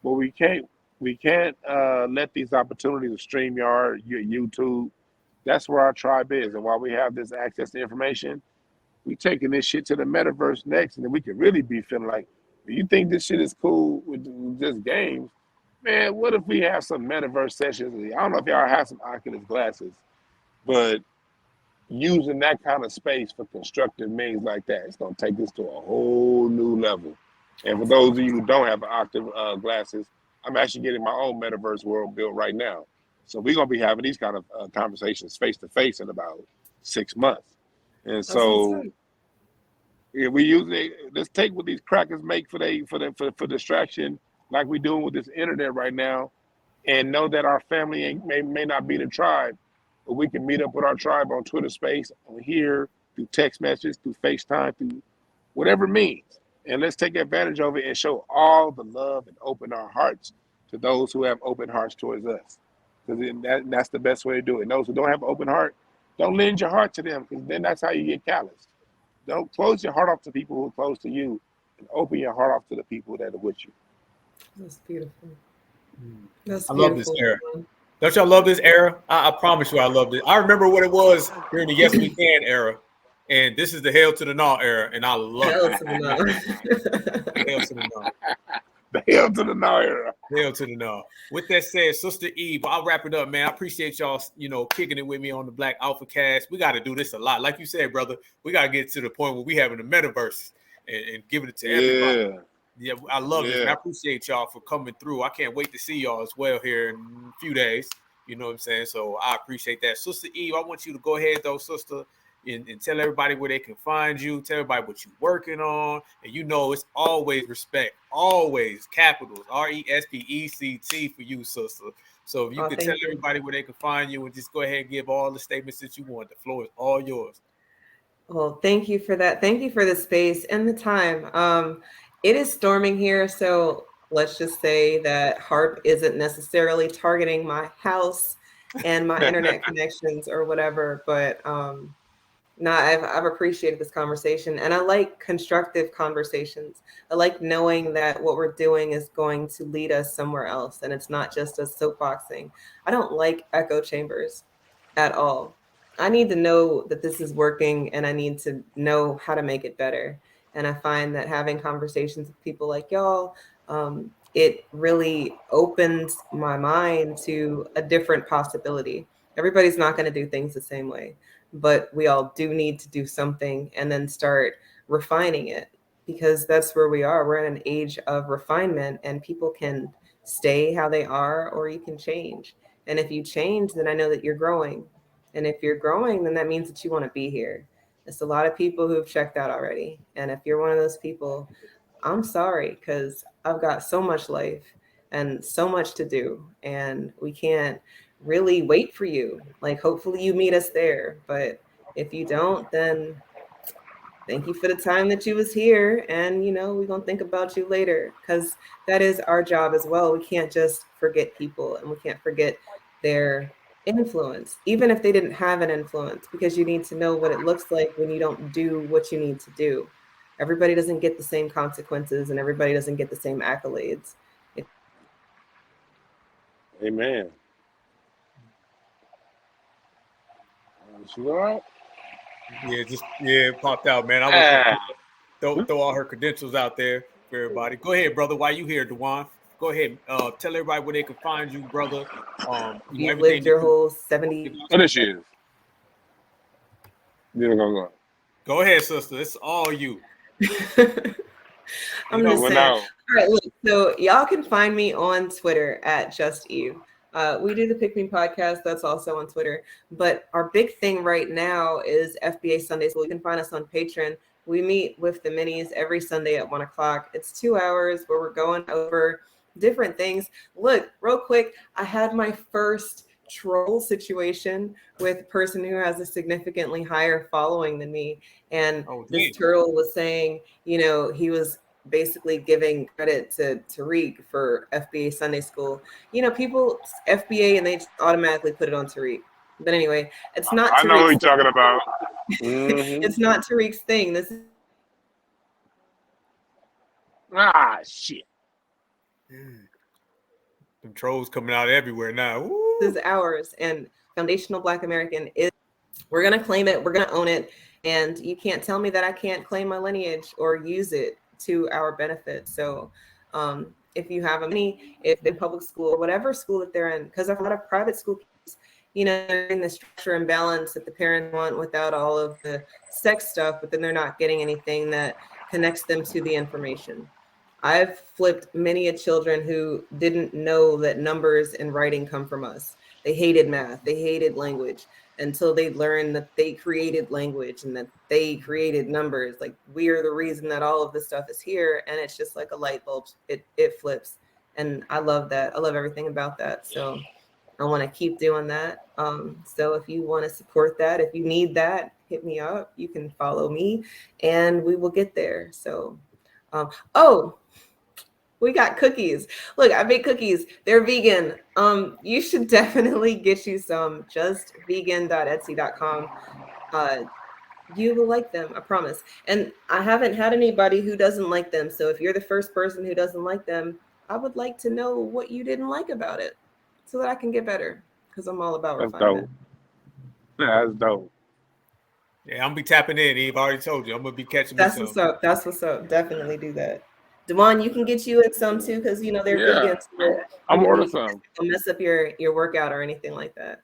But we can't let these opportunities of StreamYard, YouTube. That's where our tribe is. And while we have this access to information, we taking this shit to the metaverse next, and then we can really be feeling like, you think this shit is cool with just games? Man, what if we have some metaverse sessions? I don't know if y'all have some Oculus glasses, but using that kind of space for constructive means like that, it's gonna take us to a whole new level. And for those of you who don't have Oculus glasses, I'm actually getting my own metaverse world built right now. So we're gonna be having these kind of conversations face to face in about 6 months. And That's what's so up. yeah, we usually let's take what these crackers make for distraction, like we doing with this internet right now, and know that our family may not be the tribe, but we can meet up with our tribe on Twitter Space, on here, through text messages, through FaceTime, through whatever means, and let's take advantage of it and show all the love and open our hearts to those who have open hearts towards us, because that's the best way to do it. And those who don't have an open heart, don't lend your heart to them, because then that's how you get calloused. Don't close your heart off to people who are close to you, and open your heart off to the people that are with you. That's beautiful. That's I love this beautiful. era. Don't y'all love this era? I promise you, I love it. I remember what it was during the Yes We Can era, and this is the Hail to the Gnaw era, and I love Hell it. to the no. Hail to the Gnaw. The hell to the now era. Hail to the Gnaw. With that said, Sister Eve, I'll wrap it up, man. I appreciate y'all, kicking it with me on the Black Alpha Cast. We got to do this a lot. Like you said, brother, we got to get to the point where we having the metaverse and giving it to everybody. Yeah, Yeah, I love this, man. I yeah. appreciate y'all for coming through. I can't wait to see y'all as well here in a few days. You know what I'm saying? So I appreciate that. Sister Eve, I want you to go ahead, though, sister, and tell everybody where they can find you. Tell everybody what you're working on. And it's always respect. Always capitals. RESPECT for you, sister. So if you Oh, could tell thank you. everybody where they can find you and just go ahead and give all the statements that you want. The floor is all yours. Well, thank you for that. Thank you for the space and the time. It is storming here, so Let's just say that HARP isn't necessarily targeting my house and my internet connections or whatever, but no, I've appreciated this conversation, and I like constructive conversations. I like knowing that what we're doing is going to lead us somewhere else, and it's not just a soapboxing. I don't like echo chambers at all. I need to know that this is working, and I need to know how to make it better. And I find that having conversations with people like y'all, it really opens my mind to a different possibility. Everybody's not going to do things the same way, but we all do need to do something and then start refining it, because that's where we are. We're in an age of refinement, and people can stay how they are or you can change. And if you change, then I know that you're growing. And if you're growing, then that means that you want to be here. It's a lot of people who've checked out already. And if you're one of those people, I'm sorry, because I've got so much life and so much to do, and we can't really wait for you. Like, hopefully you meet us there, but if you don't, then thank you for the time that you was here, and we're gonna think about you later, because that is our job as well. We can't just forget people, and we can't forget their influence, even if they didn't have an influence, because you need to know what it looks like when you don't do what you need to do. Everybody doesn't get the same consequences, and everybody doesn't get the same accolades. Amen. She all right? Yeah, it popped out, man. I was throw all her credentials out there for everybody. Go ahead, brother. Why you here, Dewan? Go ahead. Tell everybody where they can find you, brother. You've lived your whole 70. Oh, there she is. Go ahead, sister. It's all you. I'm just saying. All right, look, so y'all can find me on Twitter at Just Eve. We do the Pick Me podcast. That's also on Twitter. But our big thing right now is FBA Sunday School. You can find us on Patreon. We meet with the minis every Sunday at 1 o'clock. It's 2 hours where we're going over different things. Look, real quick, I had my first troll situation with a person who has a significantly higher following than me. And this turtle was saying, he was basically giving credit to Tariq for FBA Sunday School. People FBA and they just automatically put it on Tariq. But anyway, it's not Tariq's. I know what you're talking about. It's not Tariq's thing. This is shit. Them trolls coming out everywhere now. Woo. This is ours, and Foundational Black American is. We're gonna claim it. We're gonna own it, and you can't tell me that I can't claim my lineage or use it to our benefit. So, if you have if they're public school or whatever school that they're in, because a lot of private school kids, they're in the structure and balance that the parents want without all of the sex stuff, but then they're not getting anything that connects them to the information. I've flipped many a children who didn't know that numbers and writing come from us. They hated math, they hated language, until they learned that they created language and that they created numbers. Like, we are the reason that all of this stuff is here. And it's just like a light bulb. It flips. And I love that. I love everything about that. So I want to keep doing that. So if you want to support that, if you need that, hit me up. You can follow me and we will get there. So, we got cookies. Look, I made cookies. They're vegan. You should definitely get you some. Justvegan.etsy.com. You will like them, I promise. And I haven't had anybody who doesn't like them. So if you're the first person who doesn't like them, I would like to know what you didn't like about it, so that I can get better, because I'm all about refinement. That's dope. Yeah, I'm gonna be tapping in, Eve. I already told you. I'm gonna be catching That's what's up. That's what's up. Definitely do that. Dewan, you can get you in some too, because they're vegan. So I'm ordering some. Don't mess up your workout or anything like that.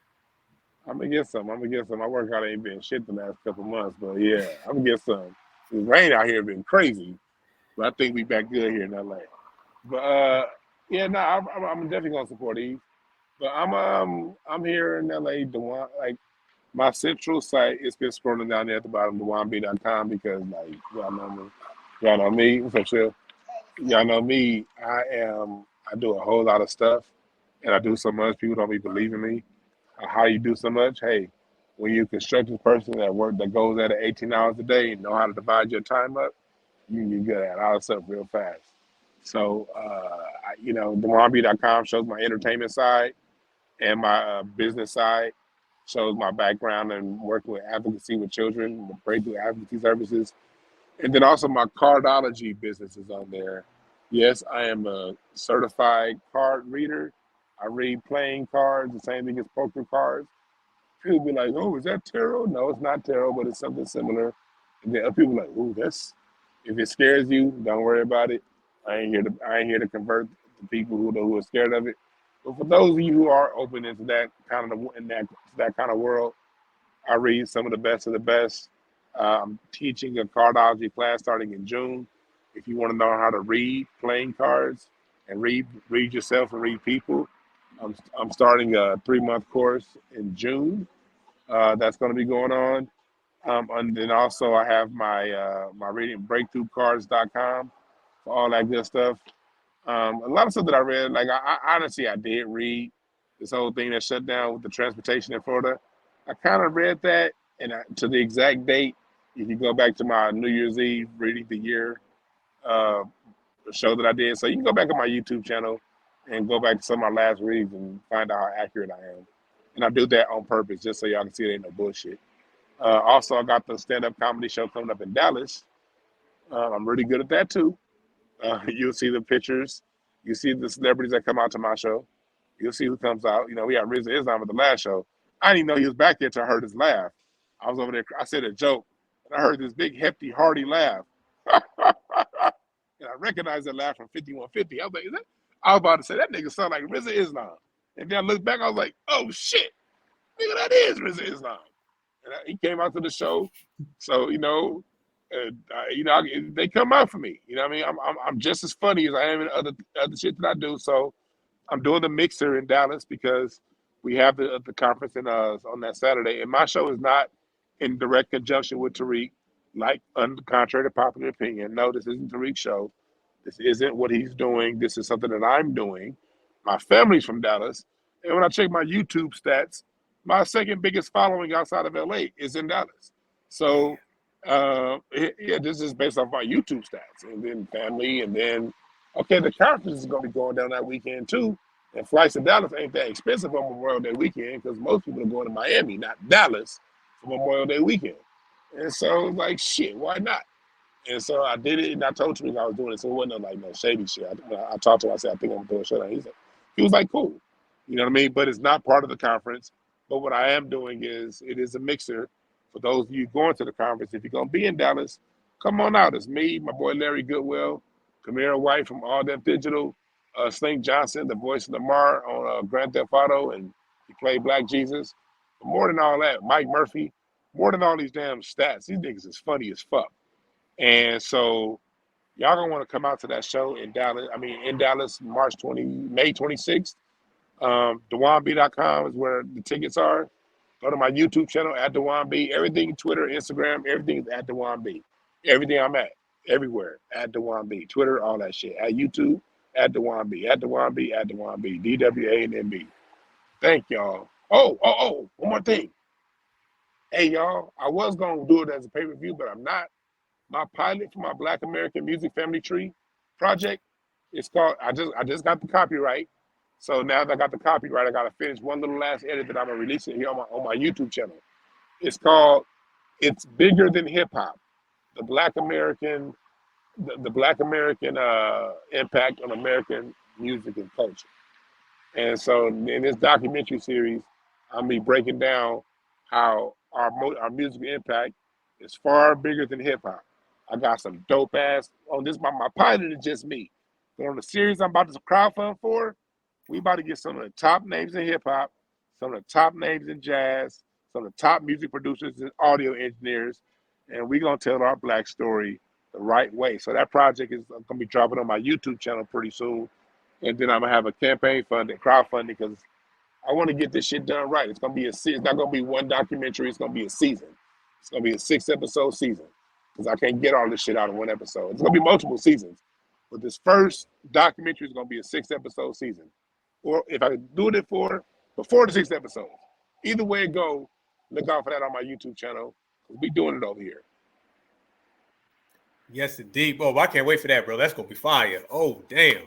I'm gonna get some. My workout ain't been shit the last couple months, but yeah, I'm gonna get some. The rain out here been crazy, but I think we back good here in LA. But I'm definitely gonna support Eve. But I'm here in LA. Dewan, like, my central site, it's been scrolling down there at the bottom, DewanB.com, because like y'all know me for sure. Y'all know me. I do a whole lot of stuff, and I do so much. People don't be believing me. How you do so much? Hey, when you're a constructive person that goes at it 18 hours a day and know how to divide your time up, you can get good at all this stuff real fast. So, DewanB.com shows my entertainment side, and my business side shows my background and working with advocacy with children, with breakthrough advocacy services. And then also my cardology business is on there. Yes, I am a certified card reader. I read playing cards, the same thing as poker cards. People be like, "Oh, is that tarot?" No, it's not tarot, but it's something similar. And then other people like, "Oh, that's if it scares you, don't worry about it. I ain't here to convert the people who are scared of it. But for those of you who are open into that kind of that kind of world, I read some of the best of the best. I'm teaching a cardology class starting in June. If you want to know how to read playing cards and read yourself and read people, I'm starting a 3-month course in June. That's going to be going on. And then also I have my reading breakthroughcards.com for all that good stuff. A lot of stuff that I read, like I honestly I did read this whole thing that shut down with the transportation in Florida. I kind of read that, and to the exact date, if you go back to my New Year's Eve reading the year uh, show that I did, so you can go back on my YouTube channel and go back to some of my last reads and find out how accurate I am. And I do that on purpose, just so y'all can see it ain't no bullshit. Also, I got the stand-up comedy show coming up in Dallas. I'm really good at that too. You'll see the pictures. You see the celebrities that come out to my show. You'll see who comes out. We had Rizza Islam at the last show. I didn't even know he was back there till I heard his laugh. I was over there. I said a joke, and I heard this big, hefty, hearty laugh. And I recognized that laugh from 5150. I was like, is that? I was about to say, that nigga sound like Rizza Islam. And then I looked back, I was like, oh shit, nigga, that is Rizza Islam. And he came out to the show. So, they come out for me. You know what I mean? I'm just as funny as I am in other shit that I do. So I'm doing the mixer in Dallas because we have the conference on that Saturday, and my show is not in direct conjunction with Tariq, like contrary to popular opinion. No, this isn't Tariq's show. This isn't what he's doing. This is something that I'm doing. My family's from Dallas, and when I check my YouTube stats, my second biggest following outside of LA is in Dallas. So, this is based off my YouTube stats, and then family, and then okay, the conference is going to be going down that weekend too. And flights to Dallas ain't that expensive on Memorial Day weekend because most people are going to Miami, not Dallas, for Memorial Day weekend. And so, like, shit, why not? And so I did it, and I told Tariq I was doing it, so it wasn't like no shady shit. I talked to him, I said, I think I'm doing a show. He was like, cool. You know what I mean? But it's not part of the conference. But what I am doing is, it is a mixer for those of you going to the conference. If you're going to be in Dallas, come on out. It's me, my boy Larry Goodwill, Kamira White from All Deaf Digital, Slink Johnson, the voice of Lamar on Grand Theft Auto, and he played Black Jesus. But more than all that, Mike Murphy, more than all these damn stats, these niggas is funny as fuck. And so y'all gonna want to come out to that show in Dallas. In Dallas, May 26th. DewanB.com is where the tickets are. Go to my YouTube channel at DewanB. Everything, Twitter, Instagram, everything is at DewanB. Everything I'm at, everywhere at DewanB. Twitter, all that shit. At YouTube, at DewanB. At DewanB, at DewanB. DWA and NB. Thank y'all. Oh, one more thing. Hey, y'all, I was going to do it as a pay-per-view, but I'm not. My pilot for my Black American Music Family Tree project, it's called, I just got the copyright. So now that I got the copyright, I got to finish one little last edit that I'm going to release it here on my YouTube channel. It's called It's Bigger Than Hip Hop, the Black American impact on American music and culture. And so in this documentary series, I'm be breaking down how our music impact is far bigger than hip hop. I got some dope ass on this. My pilot is just me. But on the series I'm about to crowdfund for, we about to get some of the top names in hip hop, some of the top names in jazz, some of the top music producers and audio engineers, and we're gonna tell our Black story the right way. So that project is gonna be dropping on my YouTube channel pretty soon. And then I'm gonna have a campaign funding, crowdfunding, because I want to get this shit done right. It's not gonna be one documentary. It's gonna be a season. It's gonna be a 6-episode season because I can't get all this shit out in one episode. It's gonna be multiple seasons, but this first documentary is gonna be a 6-episode season. Or if I do it before the 6 episodes, either way it go, look out for that on my YouTube channel. We doing it over here. Yes, indeed. Oh, I can't wait for that, bro. That's gonna be fire. Oh, damn.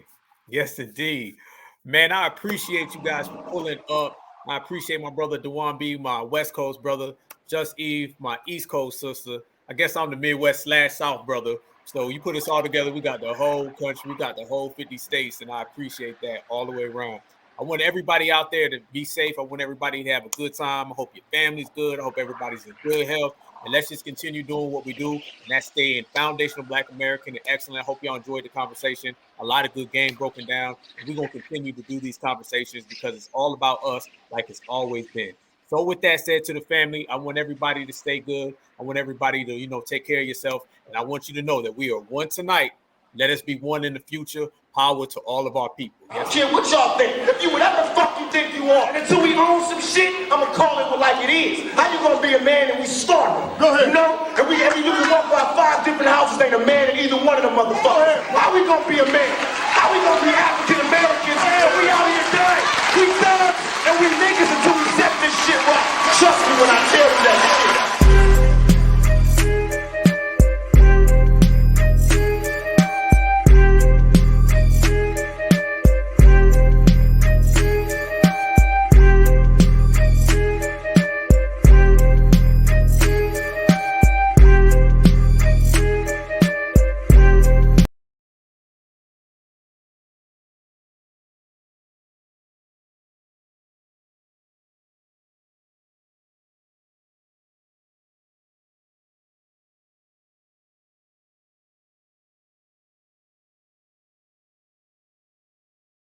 Yes, indeed. Man, I appreciate you guys for pulling up. I appreciate my brother Dewan B, my West Coast brother, Just Eve, my East Coast sister. I guess I'm the Midwest/South brother. So you put us all together, we got the whole country, we got the whole 50 states, and I appreciate that all the way around. I want everybody out there to be safe. I want everybody to have a good time. I hope your family's good. I hope everybody's in good health. And let's just continue doing what we do, and that's staying foundational Black American and excellent. I hope y'all enjoyed the conversation. A lot of good game broken down. And we're going to continue to do these conversations because it's all about us like it's always been. So with that said, to the family, I want everybody to stay good. I want everybody to, take care of yourself. And I want you to know that we are one tonight. Let us be one in the future. Power to all of our people. Yes. Kid, what y'all think? If you whatever the fuck you think you are, and until we own some shit, I'ma call it like it is. How you gonna be a man and we starving? Go ahead. You know? And you can walk by 5 different houses, ain't a man in either one of them motherfuckers. How we gonna be a man? How we gonna be African Americans? And we out here dying. We thugs and we niggas.